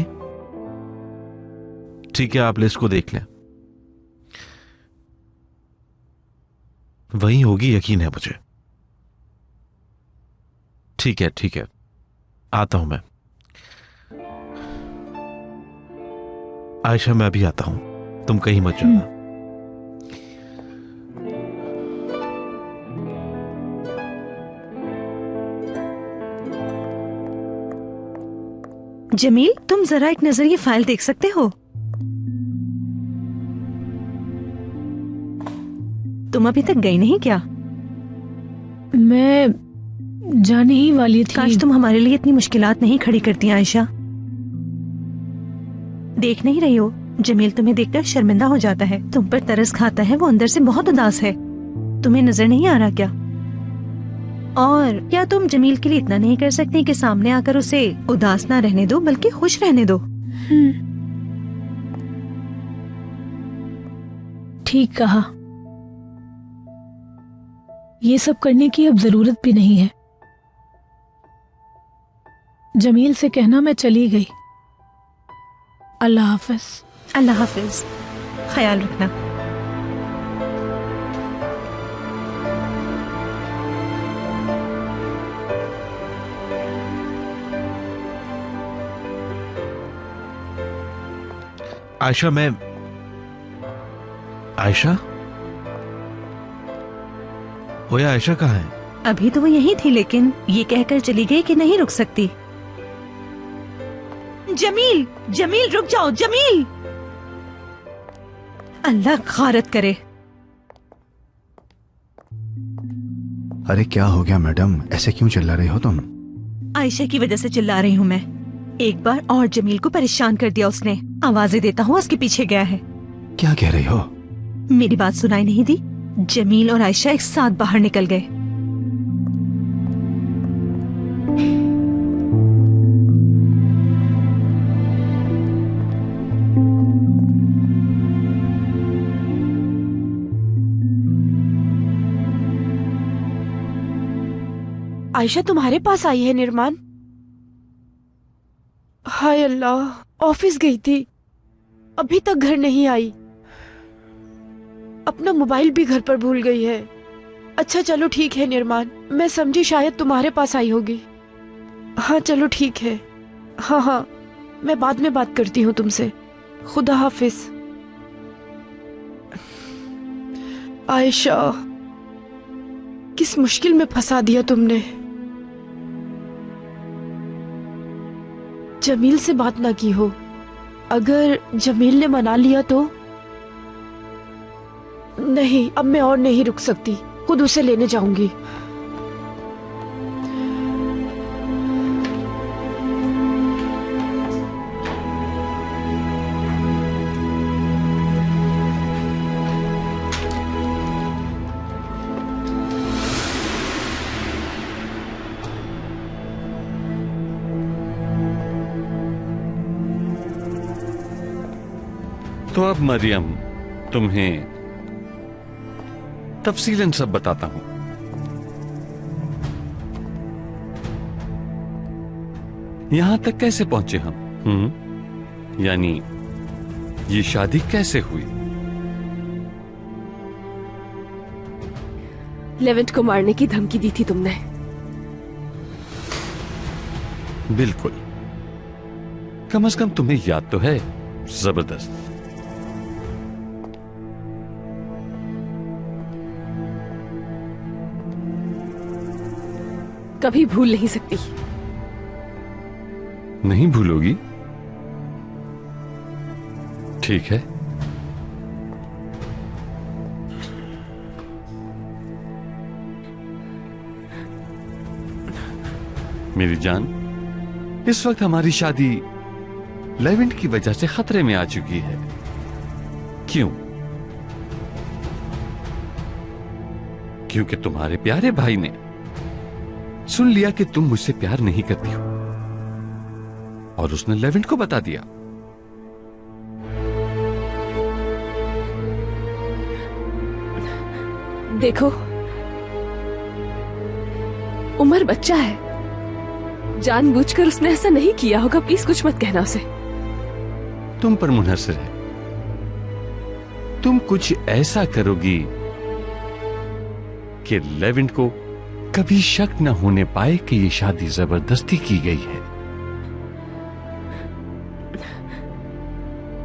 ठीक है, आप लिस्ट को देख लें। वही होगी, यकीन है मुझे। ठीक है ठीक है, आता हूं मैं। आयशा, मैं अभी आता हूं, तुम कहीं मत जाना। जमील, तुम जरा एक नजर ये फाइल देख सकते हो? तुम अभी तक गई नहीं क्या? मैं जाने ही वाली थी। काश तुम हमारे लिए इतनी मुश्किलात नहीं खड़ी करती आयशा। देख नहीं रही हो, जमील तुम्हें देखकर शर्मिंदा हो जाता है, तुम पर तरस खाता है, वो अंदर से बहुत उदास है। तुम्हें नजर नहीं आ रहा क्या? और क्या तुम जमील के लिए इतना नहीं कर सकती कि सामने आकर उसे उदास ना रहने दो, बल्कि खुश रहने दो? ठीक कहा। ये सब करने की अब जरूरत भी नहीं है। जमील से कहना मैं चली गई। अल्लाह हाफिज। अल्लाह हाफिज, ख्याल रखना। आयशा, मैं आयशा? ओया, आयशा कहाँ है? अभी तो वो यही थी, लेकिन ये कहकर चली गई कि नहीं रुक सकती। जमील, जमील रुक जाओ, जमील! अल्लाह खारत करे। अरे क्या हो गया मैडम, ऐसे क्यों चिल्ला रही हो तुम? आयशा की वजह से चिल्ला रही हूँ मैं। एक बार और जमील को परेशान कर दिया उसने। आवाजें देता हूँ उसके पीछे गया है। क्या कह रही हो? मेरी बात सुनाई नहीं दी। जमील और आयशा एक साथ बाहर निकल गए। आयशा तुम्हारे पास आई है निर्माण? हाय अल्लाह, ऑफिस गई थी, अभी तक घर नहीं आई। अपना मोबाइल भी घर पर भूल गई है। अच्छा चलो ठीक है निर्माण, मैं समझी शायद तुम्हारे पास आई होगी। हाँ चलो ठीक है। हाँ हाँ, मैं बाद में बात करती हूँ तुमसे। खुदा हाफिज। आयशा, किस मुश्किल में फंसा दिया तुमने। जमील से बात ना की हो। अगर जमील ने मना लिया तो? नहीं, अब मैं और नहीं रुक सकती, खुद उसे लेने जाऊंगी। तो अब मरियम तुम्हें तफसीलन सब बताता हूं। यहां तक कैसे पहुंचे हम? यानी ये शादी कैसे हुई? लेवेंट को मारने की धमकी दी थी तुमने। बिल्कुल, कम से कम तुम्हें याद तो है। जबरदस्त। कभी भूल नहीं सकती। नहीं भूलोगी? ठीक है। मेरी जान, इस वक्त हमारी शादी लेवेंट की वजह से खतरे में आ चुकी है। क्यों? क्योंकि तुम्हारे प्यारे भाई ने सुन लिया कि तुम मुझसे प्यार नहीं करती हो और उसने लेवेंट को बता दिया। देखो, उमर बच्चा है, जानबूझकर उसने ऐसा नहीं किया होगा। प्लीज कुछ मत कहना उसे। तुम पर मुनहसर है। तुम कुछ ऐसा करोगी कि लेवेंट को कभी शक न होने पाए कि ये शादी जबरदस्ती की गई है।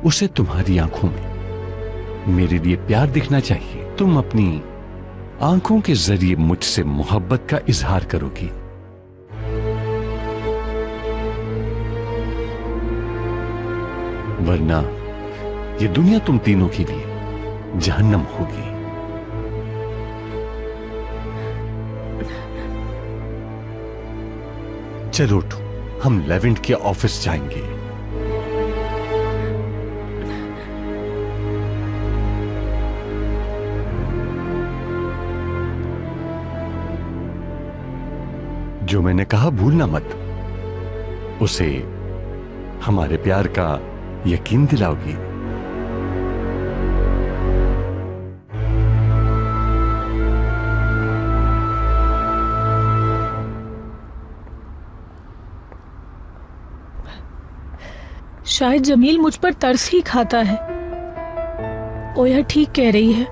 उसे तुम्हारी आंखों में मेरे लिए प्यार दिखना चाहिए। तुम अपनी आंखों के जरिए मुझसे मोहब्बत का इजहार करोगी। वरना ये दुनिया तुम तीनों के लिए जहन्नम होगी। चलो उठो, हम लेवेंट के ऑफिस जाएंगे। जो मैंने कहा भूलना मत। उसे हमारे प्यार का यकीन दिलाओगी। शायद जमील मुझ पर तरस ही खाता है। ओया ठीक कह रही है।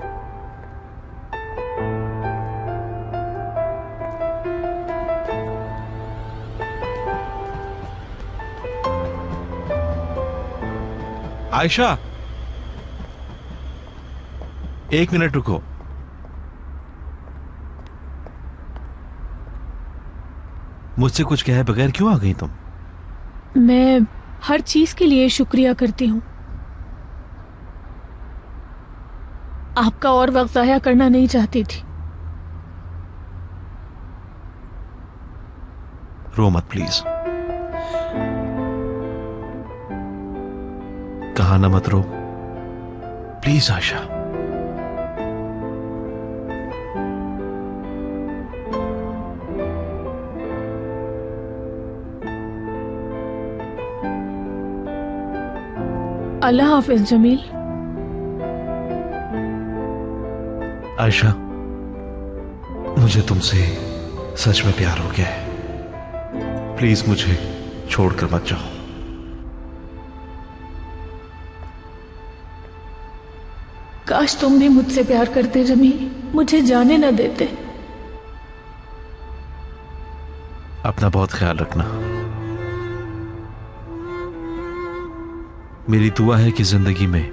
आयशा, 1 मिनट रुको। मुझसे कुछ कहे बगैर क्यों आ गई तुम? मैं हर चीज के लिए शुक्रिया करती हूँ। आपका और वक्त जाया करना नहीं चाहती थी। रो मत प्लीज। कहा ना मत रो प्लीज आशा। अल्लाह हाफिज जमील। आयशा, मुझे तुमसे सच में प्यार हो गया है। प्लीज मुझे छोड़कर मत जाओ। काश तुम भी मुझसे प्यार करते जमील, मुझे जाने न देते। अपना बहुत ख्याल रखना। मेरी दुआ है कि जिंदगी में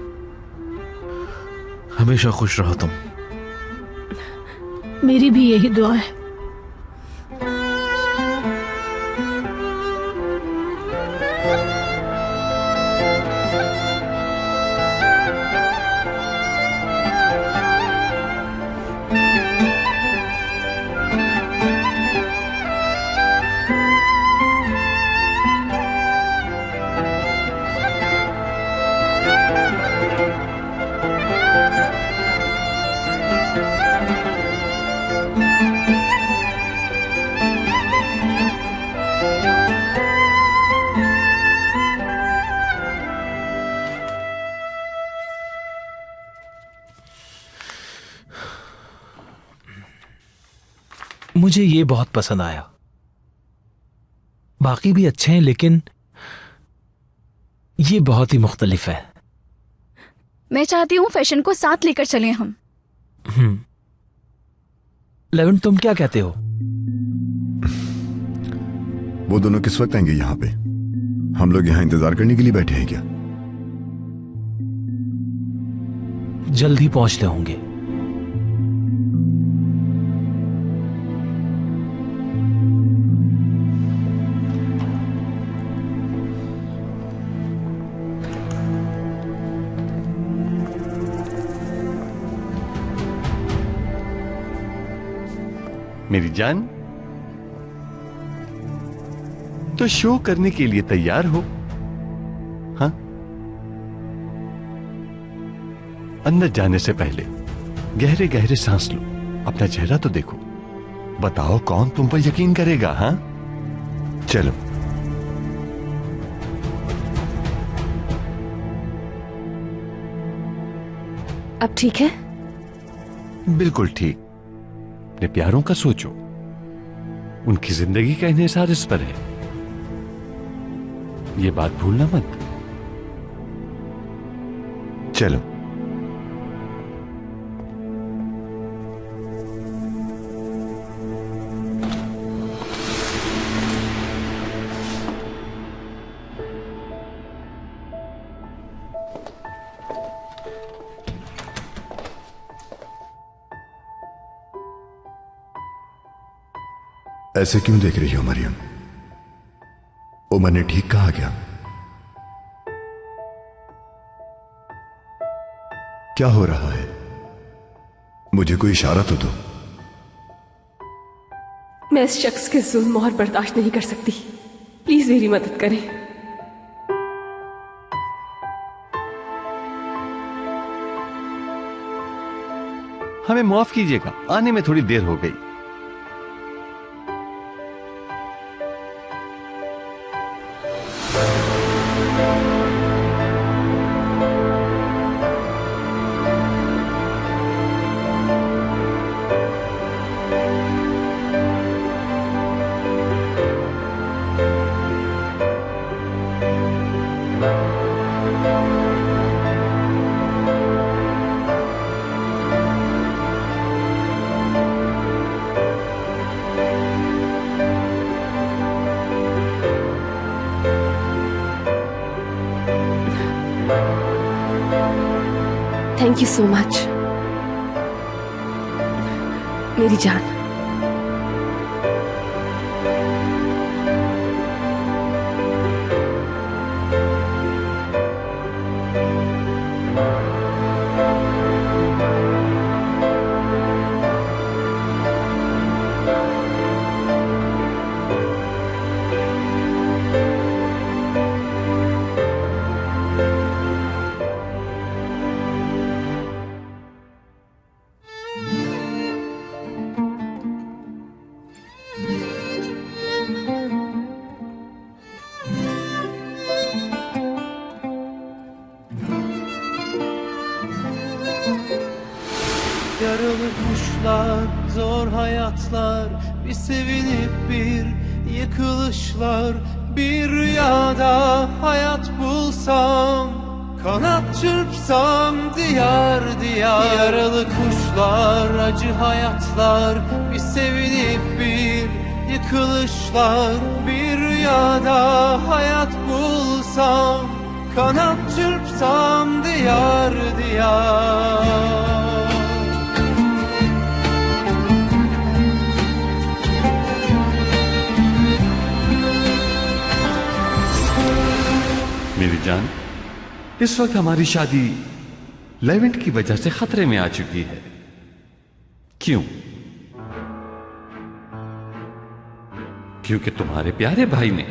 हमेशा खुश रहो तुम। मेरी भी यही दुआ है। मुझे ये बहुत पसंद आया। बाकी भी अच्छे हैं लेकिन ये बहुत ही मुख्तलिफ है। मैं चाहती हूँ फैशन को साथ लेकर चलें हम। लेवेंट, तुम क्या कहते हो? वो दोनों किस वक्त आएंगे यहाँ पे? हम लोग यहाँ इंतजार करने के लिए बैठे हैं क्या? जल्दी पहुंचते होंगे। मेरी जान, तो शो करने के लिए तैयार हो? हाँ? अंदर जाने से पहले गहरे गहरे सांस लो, अपना चेहरा तो देखो, बताओ कौन तुम पर यकीन करेगा? हाँ, चलो। अब ठीक है? बिल्कुल ठीक। अपने प्यारों का सोचो, उनकी जिंदगी का इन्हिसार इस पर है, ये बात भूलना मत। चलो। ऐसे क्यों देख रही हो मरियम? उमर ने ठीक कहा क्या? क्या हो रहा है? मुझे कोई इशारा तो दो। मैं इस शख्स के जुल्म और बर्दाश्त नहीं कर सकती। प्लीज मेरी मदद करें। हमें माफ कीजिएगा, आने में थोड़ी देर हो गई। थैंक यू सो मच मेरी जान। Yaralı kuşlar, zor hayatlar, bir sevinip bir yıkılışlar. Bir rüyada hayat bulsam, kanat çırpsam diyar diyar. Yaralı kuşlar, acı hayatlar, bir sevinip bir yıkılışlar. Bir rüyada hayat bulsam, kanat çırpsam diyar diyar. मेरी जान, इस वक्त हमारी शादी Levant की वजह से खतरे में आ चुकी है। क्यों? क्योंकि तुम्हारे प्यारे भाई ने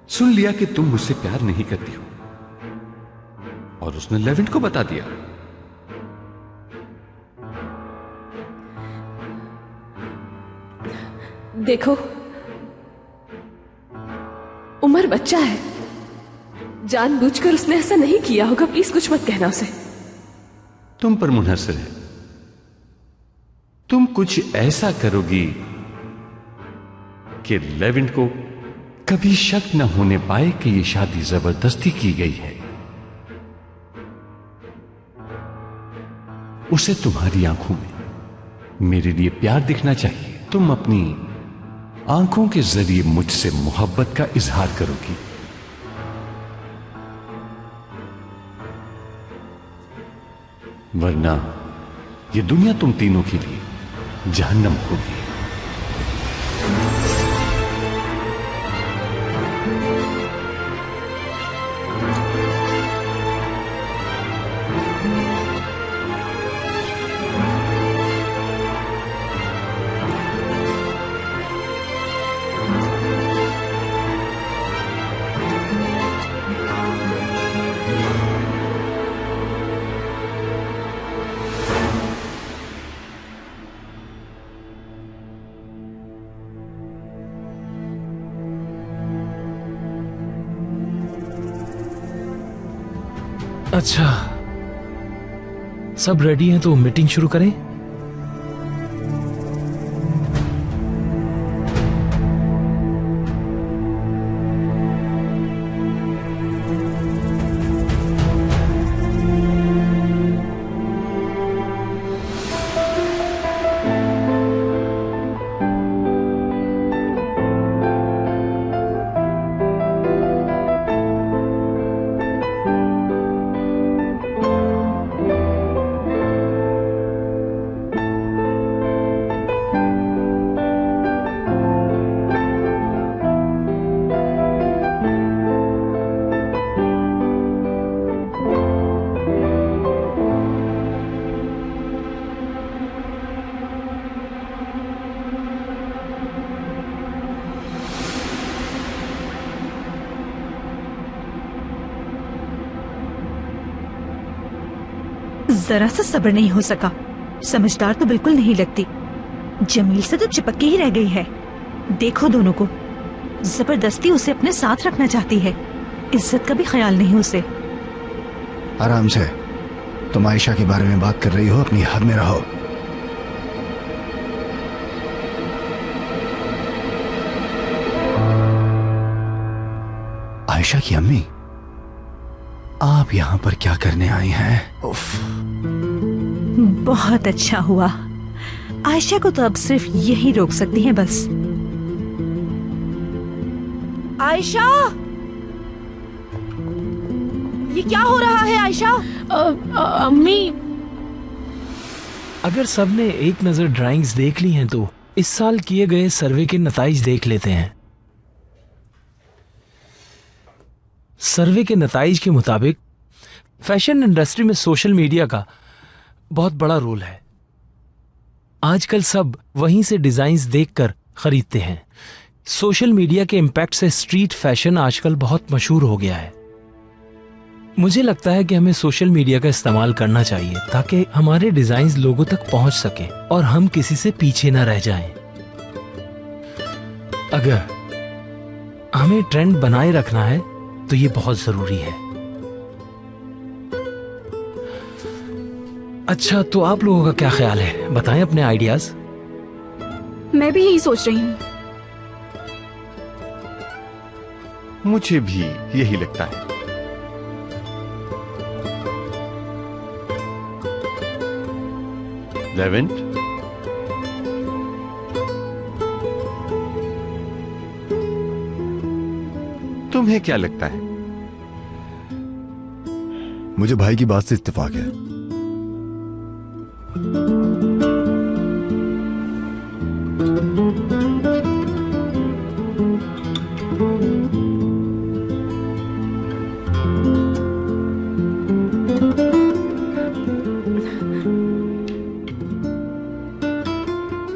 सुन लिया कि तुम मुझसे प्यार नहीं करती हो और उसने लेवेंट को बता दिया। देखो, उमर बच्चा है, जानबूझकर उसने ऐसा नहीं किया होगा। प्लीज कुछ मत कहना उसे। तुम पर मुनहसर है, तुम कुछ ऐसा करोगी कि लेवेंट को कभी शक न होने पाए कि यह शादी जबरदस्ती की गई है। उसे तुम्हारी आंखों में मेरे लिए प्यार दिखना चाहिए। तुम अपनी आंखों के जरिए मुझसे मोहब्बत का इजहार करोगी। वरना यह दुनिया तुम तीनों के लिए जहन्नम होगी। अच्छा, सब रेडी हैं तो मीटिंग शुरू करें। जरा सा सब्र नहीं हो सका। समझदार तो बिल्कुल नहीं लगती। जमील से तो चिपक के ही रह गई है। देखो दोनों को, जबरदस्ती उसे अपने साथ रखना चाहती है। इज्जत का भी ख्याल नहीं उसे। आराम से, तुम आयशा के बारे में बात कर रही हो, अपनी हद में रहो। आयशा की अम्मी, आप यहाँ पर क्या करने आई हैं? उफ। बहुत अच्छा हुआ। आयशा को तो अब सिर्फ यही रोक सकती हैं बस। आयशा, ये क्या हो रहा है आयशा? अम्मी, अगर सबने एक नजर ड्राइंग्स देख ली हैं तो इस साल किए गए सर्वे के नताइज देख लेते हैं। सर्वे के नताइज के मुताबिक फैशन इंडस्ट्री में सोशल मीडिया का बहुत बड़ा रोल है। आजकल सब वहीं से डिजाइन्स देखकर खरीदते हैं। सोशल मीडिया के इम्पैक्ट से स्ट्रीट फैशन आजकल बहुत मशहूर हो गया है। मुझे लगता है कि हमें सोशल मीडिया का इस्तेमाल करना चाहिए ताकि हमारे डिजाइन्स लोगों तक पहुंच सके और हम किसी से पीछे ना रह जाएं। अगर हमें ट्रेंड बनाए रखना है तो ये बहुत जरूरी है। अच्छा, तो आप लोगों का क्या ख्याल है? बताएं अपने आइडियाज। मैं भी यही सोच रही हूँ। मुझे भी यही लगता है। लेवेंट, तुम्हें क्या लगता है? मुझे भाई की बात से इत्तेफाक है।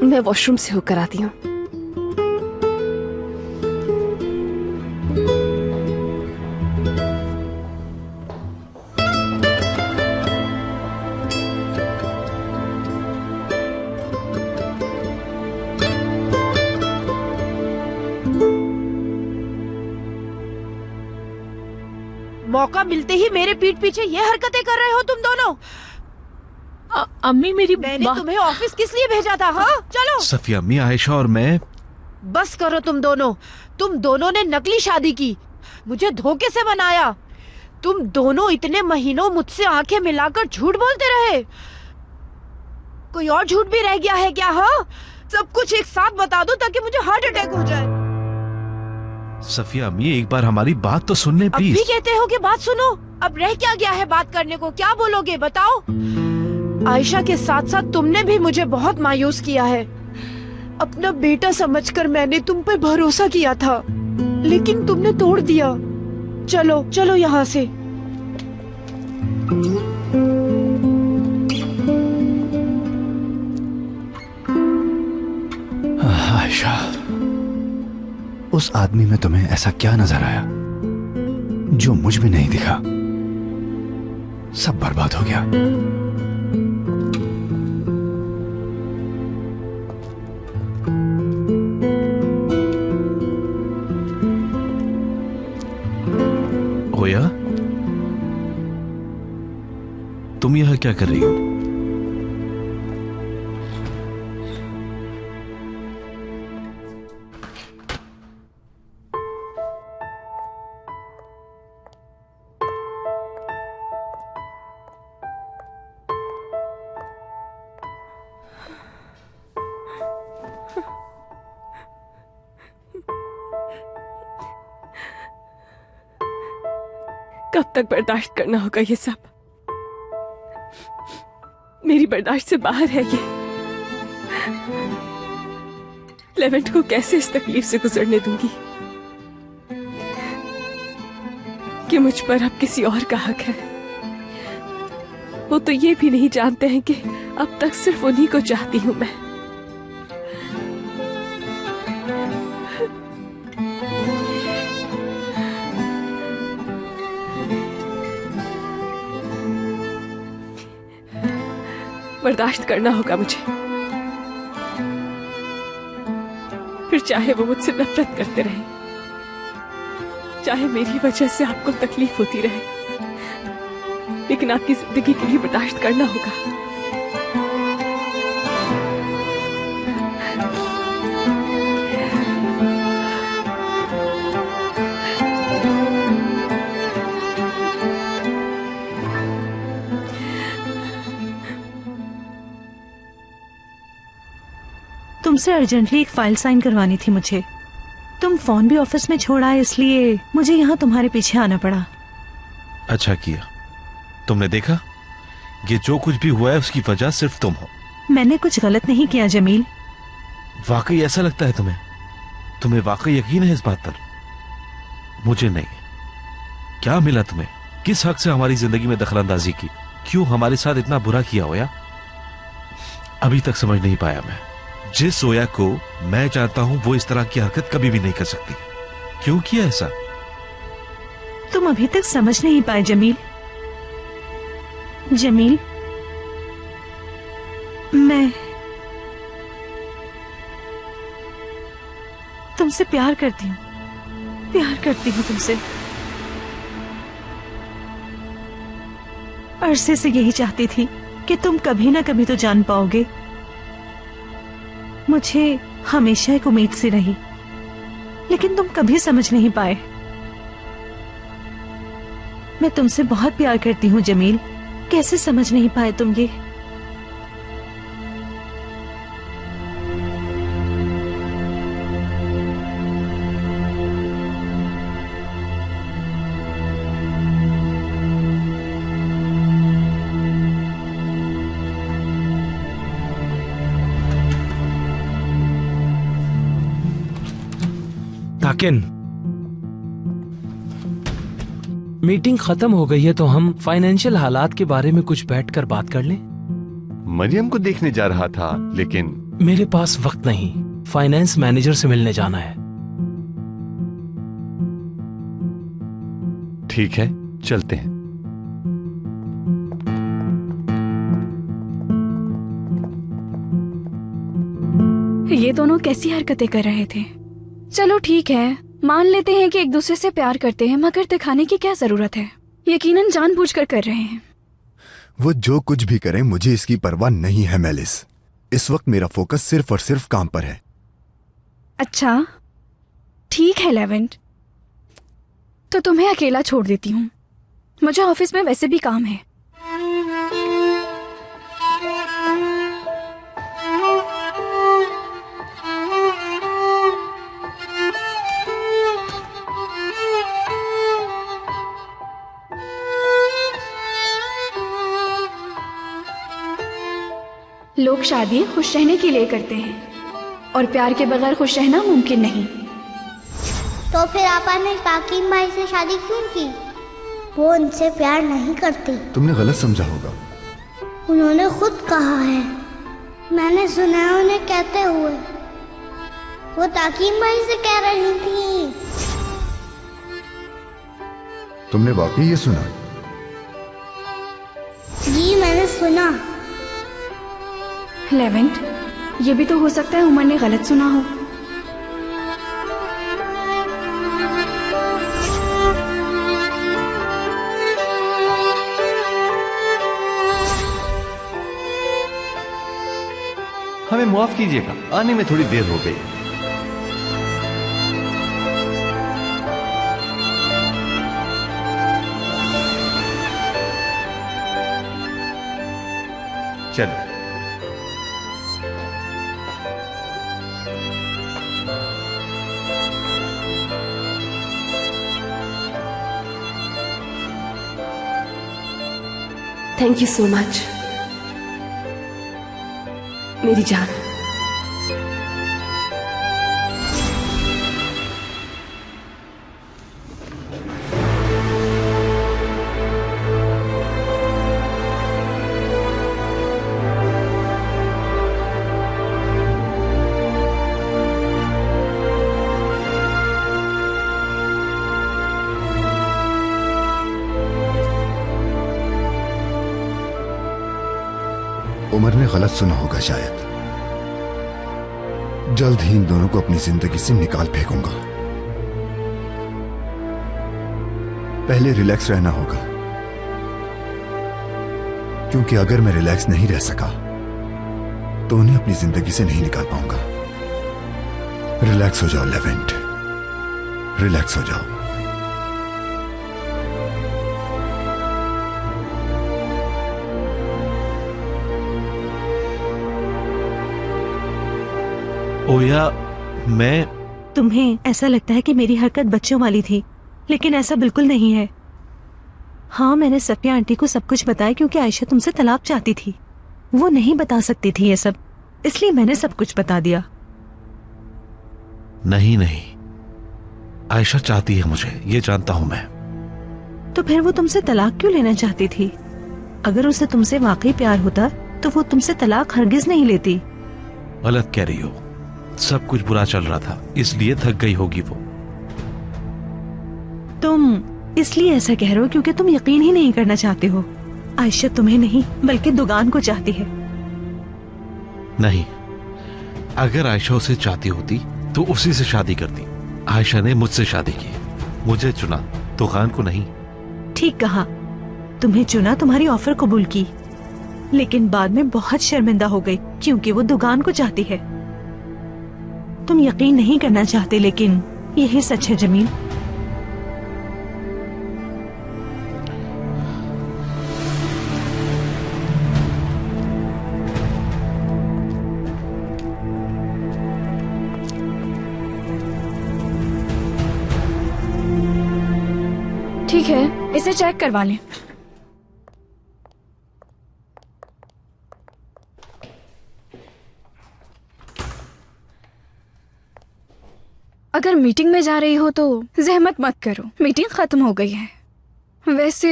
मैं वॉशरूम से होकर आती हूँ। मौका मिलते ही मेरे पीठ पीछे ये हरकतें कर रहे हो तुम दोनों। अम्मी मेरी मैंने तुम्हें ऑफिस किस लिए भेजा था? हाँ चलो। सफिया अम्मी, आयशा और मैं। बस करो तुम दोनों ने नकली शादी की, मुझे धोखे से बनाया। तुम दोनों इतने महीनों मुझसे आंखें मिलाकर झूठ बोलते रहे। कोई और झूठ भी रह गया है क्या? हाँ, सब कुछ एक साथ बता दो ताकि मुझे हार्ट अटैक हो जाए। सफिया अम्मी, एक बार हमारी बात तो सुन ले अब प्लीज। भी कहते हो कि बात सुनो? अब रह क्या गया है बात करने को? क्या बोलोगे बताओ? आयशा के साथ साथ तुमने भी मुझे बहुत मायूस किया है। अपना बेटा समझकर मैंने तुम पर भरोसा किया था, लेकिन तुमने तोड़ दिया। चलो चलो यहाँ से। आयशा, उस आदमी में तुम्हें ऐसा क्या नजर आया जो मुझ में नहीं दिखा? सब बर्बाद हो गया। होया, तुम यह क्या कर रही हो? कब तक बर्दाश्त करना होगा ये सब? मेरी बर्दाश्त से बाहर है ये। लेवेंट को कैसे इस तकलीफ से गुजरने दूंगी कि मुझ पर अब किसी और का हक है। वो तो ये भी नहीं जानते हैं कि अब तक सिर्फ उन्हीं को चाहती हूं मैं। बर्दाश्त करना होगा मुझे, फिर चाहे वो मुझसे नफरत करते रहे, चाहे मेरी वजह से आपको तकलीफ होती रहे, लेकिन आपकी जिंदगी के लिए बर्दाश्त करना होगा। तुमसे अर्जेंटली एक फाइल साइन करवानी थी मुझे। तुम फोन भी ऑफिस में छोड़ा, इसलिए मुझे यहाँ तुम्हारे पीछे आना पड़ा। अच्छा किया। तुमने देखा, ये जो कुछ भी हुआ है उसकी वजह सिर्फ तुम हो। मैंने कुछ गलत नहीं किया जमील। वाकई ऐसा लगता है तुम्हें? तुम्हें वाकई यकीन है इस बात पर? मुझे नहीं। क्या मिला तुम्हें? किस हक से हमारी जिंदगी में दखलंदाजी की? क्यों हमारे साथ इतना बुरा किया होया? अभी तक समझ नहीं पाया मैं। जिस ओया को मैं जानता हूं वो इस तरह की हरकत कभी भी नहीं कर सकती। क्यों किया ऐसा? तुम अभी तक समझ नहीं पाए जमील। जमील, मैं तुमसे प्यार करती हूँ, प्यार करती हूँ तुमसे। अरसे से यही चाहती थी कि तुम कभी ना कभी तो जान पाओगे। मुझे हमेशा एक उम्मीद सी रही, लेकिन तुम कभी समझ नहीं पाए। मैं तुमसे बहुत प्यार करती हूँ जमील, कैसे समझ नहीं पाए तुम ये? ताकिन, मीटिंग खत्म हो गई है तो हम फाइनेंशियल हालात के बारे में कुछ बैठकर बात कर लें। मरियम को देखने जा रहा था, लेकिन मेरे पास वक्त नहीं। फाइनेंस मैनेजर से मिलने जाना है। ठीक है, चलते हैं। ये दोनों कैसी हरकतें कर रहे थे? चलो ठीक है, मान लेते हैं कि एक दूसरे से प्यार करते हैं, मगर दिखाने की क्या जरूरत है? यकीनन जानबूझकर कर रहे हैं। वो जो कुछ भी करे मुझे इसकी परवाह नहीं है मेलिस। इस वक्त मेरा फोकस सिर्फ और सिर्फ काम पर है। अच्छा ठीक है लेवेंट, तो तुम्हें अकेला छोड़ देती हूँ। मुझे ऑफिस में वैसे भी काम है। लोग शादी खुश रहने के लिए करते हैं और प्यार के बगैर खुश रहना मुमकिन नहीं। तो फिर आपा ने ताकीम भाई से शादी क्यों की? वो उनसे प्यार नहीं करती। तुमने गलत समझा होगा। उन्होंने खुद कहा है, मैंने सुना है उन्हें कहते हुए। वो ताकीम भाई से कह रही थी। तुमने वाकई ये सुना? जी मैंने सुना। लेवेंट, ये भी तो हो सकता है उमर ने गलत सुना हो। हमें माफ कीजिएगा, आने में थोड़ी देर हो गई। चलो थैंक यू सो मच मेरी जान। उमर ने गलत सुना होगा शायद। जल्द ही इन दोनों को अपनी जिंदगी से निकाल फेंकूंगा। पहले रिलैक्स रहना होगा, क्योंकि अगर मैं रिलैक्स नहीं रह सका तो उन्हें अपनी जिंदगी से नहीं निकाल पाऊंगा। रिलैक्स हो जाओ लेवेंट, रिलैक्स हो जाओ। ओया, मैं तुम्हें ऐसा लगता है कि मेरी हरकत बच्चों वाली थी, लेकिन ऐसा बिल्कुल नहीं है। हाँ, मैंने सफिया आंटी को सब कुछ बताया क्योंकि आयशा तुमसे तलाक चाहती थी। वो नहीं बता सकती थी ये सब, इसलिए मैंने सब कुछ बता दिया। नहीं नहीं, आयशा चाहती है मुझे, ये जानता हूं मैं। तो फिर वो तुमसे तलाक क्यों लेना चाहती थी? अगर उसे तुमसे वाकई प्यार होता तो वो तुमसे तलाक हरगिज नहीं लेती। गलत कह रही हो, सब कुछ बुरा चल रहा था इसलिए थक गई होगी वो। तुम इसलिए ऐसा कह रहे हो क्योंकि तुम यकीन ही नहीं करना चाहते हो। आयशा तुम्हें नहीं बल्कि दुगान को चाहती है। नहीं, अगर आयशा उसे चाहती होती तो उसी से शादी करती। आयशा ने मुझसे शादी की, मुझे चुना, दुगान को नहीं। ठीक कहा, तुम्हें चुना, तुम्हारी ऑफर कबूल की, लेकिन बाद में बहुत शर्मिंदा हो गई क्योंकि वो दुगान को चाहती है। तुम यकीन नहीं करना चाहते, लेकिन यही सच है जमील। ठीक है, इसे चेक करवा लें। अगर मीटिंग में जा रही हो तो जहमत मत करो, मीटिंग खत्म हो गई है। वैसे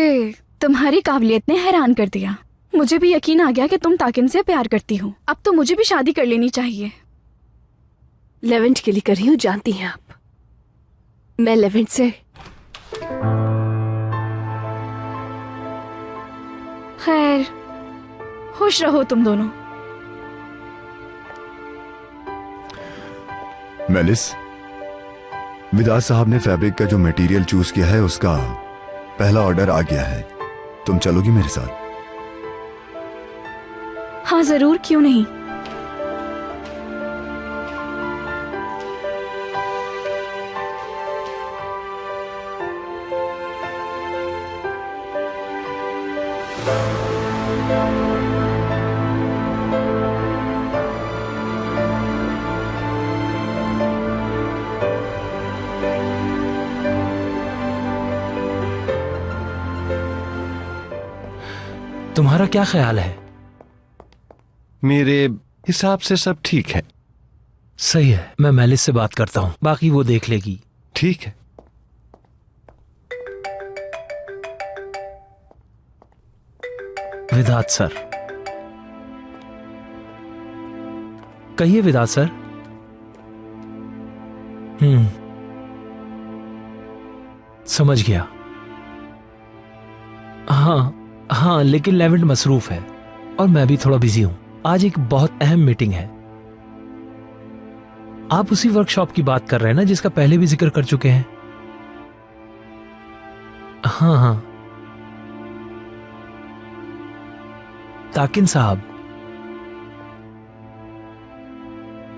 तुम्हारी काबिलियत ने हैरान कर दिया। मुझे भी यकीन आ गया कि तुम ताकिन से प्यार करती हो। अब तो मुझे भी शादी कर लेनी चाहिए। लेवेंट के लिए कर रही हूँ, जानती हैं आप। मैं लेवेंट से खैर, खुश रहो तुम दोनों। मेलिस, विदात साहब ने फैब्रिक का जो मटेरियल चूज किया है उसका पहला ऑर्डर आ गया है। तुम चलोगी मेरे साथ? हाँ जरूर, क्यों नहीं। तुम्हारा क्या ख्याल है? मेरे हिसाब से सब ठीक है। सही है, मैं मेलिस से बात करता हूं, बाकी वो देख लेगी। ठीक है। विदात सर। कहिए विदात सर। समझ गया। हाँ, लेकिन लेवेंट मसरूफ है और मैं भी थोड़ा बिजी हूं। आज एक बहुत अहम मीटिंग है। आप उसी वर्कशॉप की बात कर रहे हैं ना जिसका पहले भी जिक्र कर चुके हैं? हाँ। ताकिन साहब।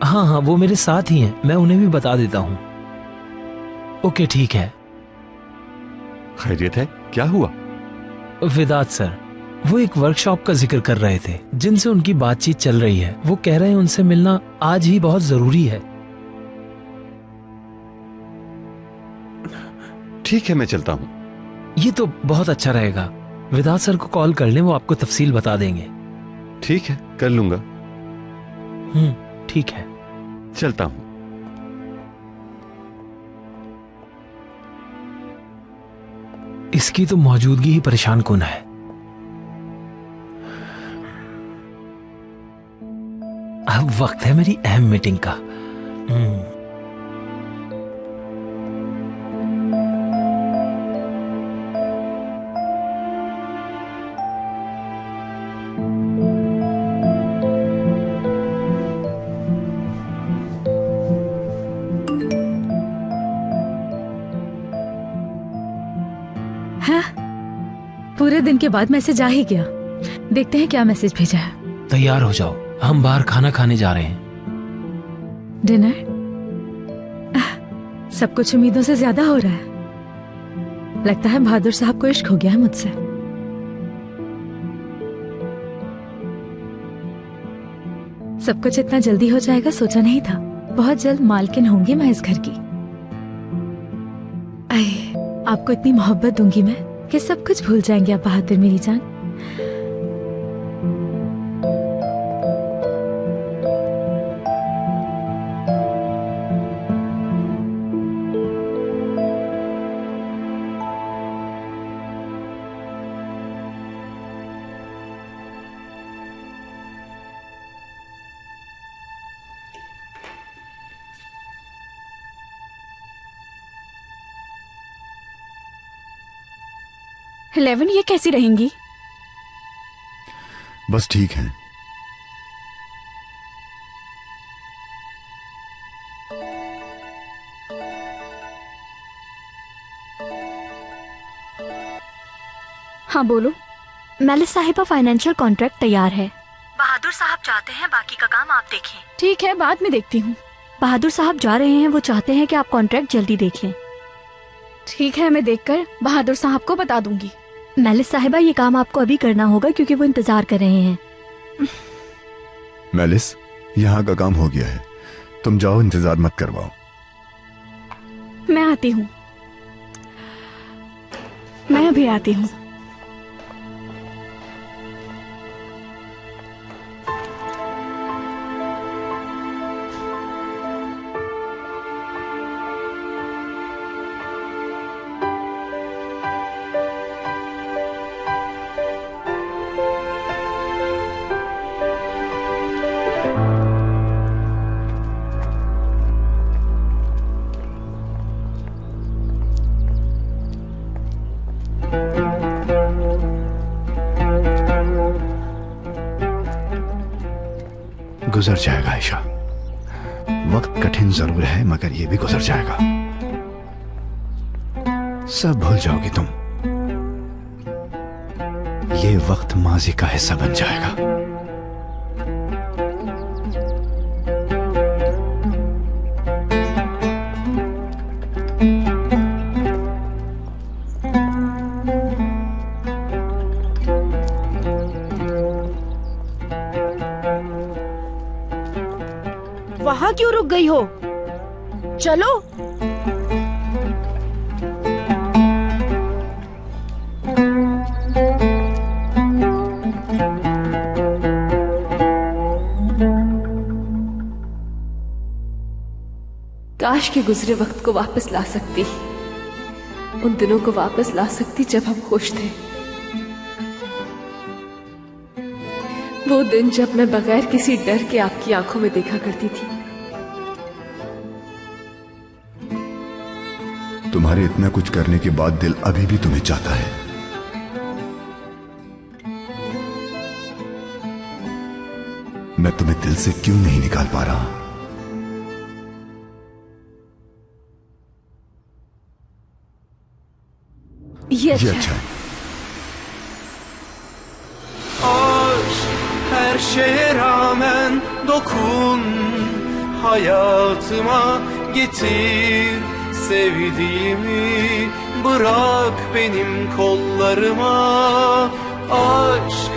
हाँ, वो मेरे साथ ही हैं, मैं उन्हें भी बता देता हूं। ओके, ठीक है। खैरियत है? क्या हुआ? विदात सर, वो एक वर्कशॉप का जिक्र कर रहे थे जिनसे उनकी बातचीत चल रही है। वो कह रहे हैं उनसे मिलना आज ही बहुत जरूरी है। ठीक है, मैं चलता हूं। ये तो बहुत अच्छा रहेगा। विदात सर को कॉल कर लें, वो आपको तफसील बता देंगे। ठीक है, कर लूंगा। ठीक है, चलता हूं। इसकी तो मौजूदगी ही परेशान कौन है। अब वक्त है मेरी अहम मीटिंग का। पूरे दिन के बाद मैसेज आ ही गया। देखते हैं क्या मैसेज भेजा है। तैयार हो जाओ, हम बाहर खाना खाने जा रहे हैं। डिनर? सब कुछ उम्मीदों से ज्यादा हो रहा है। लगता है बहादुर साहब को इश्क हो गया है मुझसे। सब कुछ इतना जल्दी हो जाएगा सोचा नहीं था। बहुत जल्द मालकिन होंगी मैं इस घर की। आपको इतनी मोहब्बत दूंगी मैं कि सब कुछ भूल जाएंगे आप बहादुर मेरी जान। लेवेंट, ये कैसी रहेंगी? बस ठीक है। हाँ बोलो। मेलिस साहिबा, फाइनेंशियल कॉन्ट्रैक्ट तैयार है। बहादुर साहब चाहते हैं बाकी का काम आप देखें। ठीक है, बाद में देखती हूँ। बहादुर साहब जा रहे हैं, वो चाहते हैं कि आप कॉन्ट्रैक्ट जल्दी देख लें। ठीक है, मैं देखकर बहादुर साहब को बता दूंगी। मेलिस साहिबा, ये काम आपको अभी करना होगा क्योंकि वो इंतजार कर रहे हैं। मेलिस, यहाँ का काम हो गया है, तुम जाओ, इंतजार मत करवाओ। मैं आती हूँ, मैं अभी आती हूँ। गुजर जाएगा आयशा। वक्त कठिन जरूर है मगर ये भी गुजर जाएगा। सब भूल जाओगी तुम। ये वक्त माजी का हिस्सा बन जाएगा। वहाँ क्यों रुक गई हो? चलो। काश के गुजरे वक्त को वापस ला सकती, उन दिनों को वापस ला सकती जब हम खुश थे। वो दिन जब मैं बगैर किसी डर के आपकी आंखों में देखा करती थी। तुम्हारे इतना कुछ करने के बाद दिल अभी भी तुम्हें चाहता है। मैं तुम्हें दिल से क्यों नहीं निकाल पा रहा? ये अच्छा है। Her şeye rağmen dokun hayatıma, getir sevdiğimi, bırak benim kollarıma. Aşk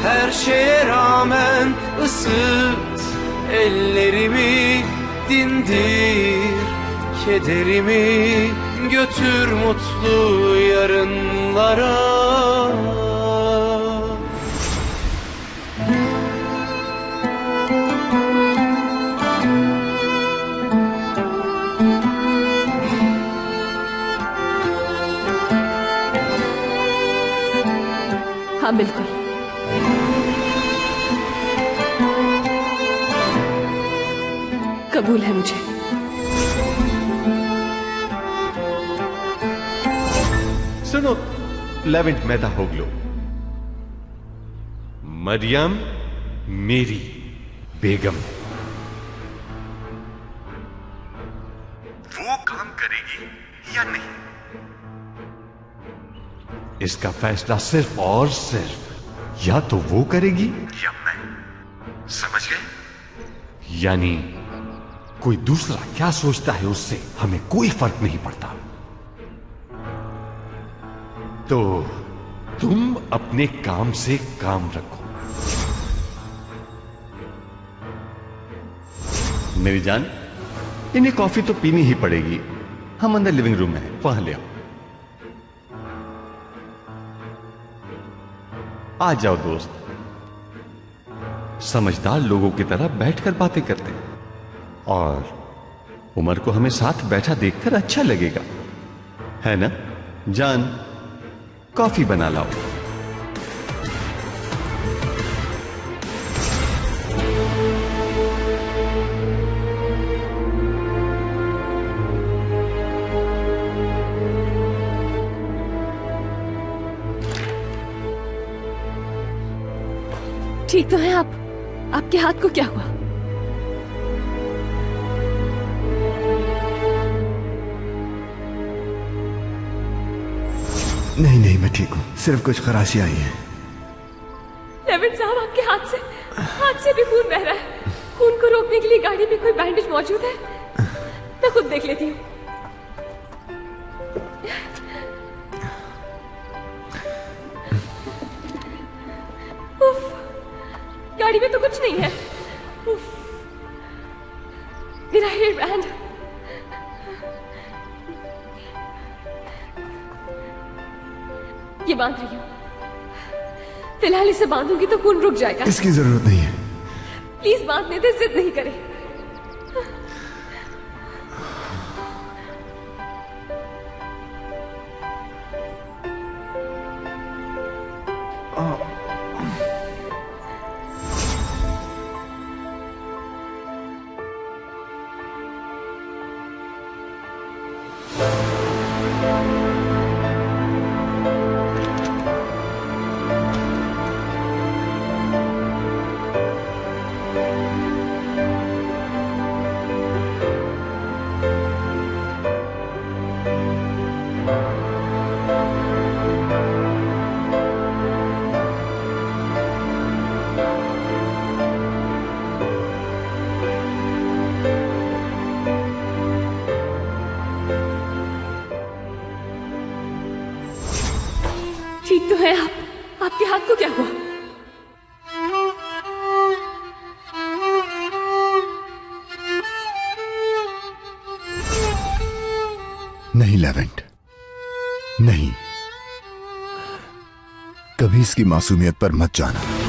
her şeye rağmen ısıt ellerimi, dindir kederimi, götür mutlu yarınlara. हाँ बिल्कुल। कबूल है मुझे। सुनो लेवेंट मेहता होगलो, मरियम मेरी बेगम वो काम करेगी या नहीं, इसका फैसला सिर्फ और सिर्फ या तो वो करेगी या मैं। समझ गए? यानी कोई दूसरा क्या सोचता है उससे हमें कोई फर्क नहीं पड़ता। तो तुम अपने काम से काम रखो। मेरी जान, इन्हें कॉफी तो पीनी ही पड़ेगी। हम अंदर लिविंग रूम में हैं, वहां ले आओ। आ जाओ दोस्त, समझदार लोगों की तरह बैठकर बातें करते हैं, और उमर को हमें साथ बैठा देखकर अच्छा लगेगा, है ना? जान, कॉफी बना लाओ। ठीक तो है आप? आपके हाथ को क्या हुआ? नहीं नहीं, मैं ठीक हूँ, सिर्फ कुछ खराशी आई है। लेविन साहब, आपके हाथ से भी खून बह रहा है। खून को रोकने के लिए गाड़ी में कोई बैंडेज मौजूद है? मैं खुद देख लेती हूँ। गाड़ी में तो कुछ नहीं है। मेरा हेयर बैंड, ये बांध रही हूँ। फिलहाल इसे बांधूंगी तो खून रुक जाएगा। इसकी जरूरत नहीं है। प्लीज बांधने दे, जिद नहीं करें। ठीक तो है आप? आपके हाथ को क्या हुआ? नहीं लेवेंट, नहीं, कभी इसकी मासूमियत पर मत जाना।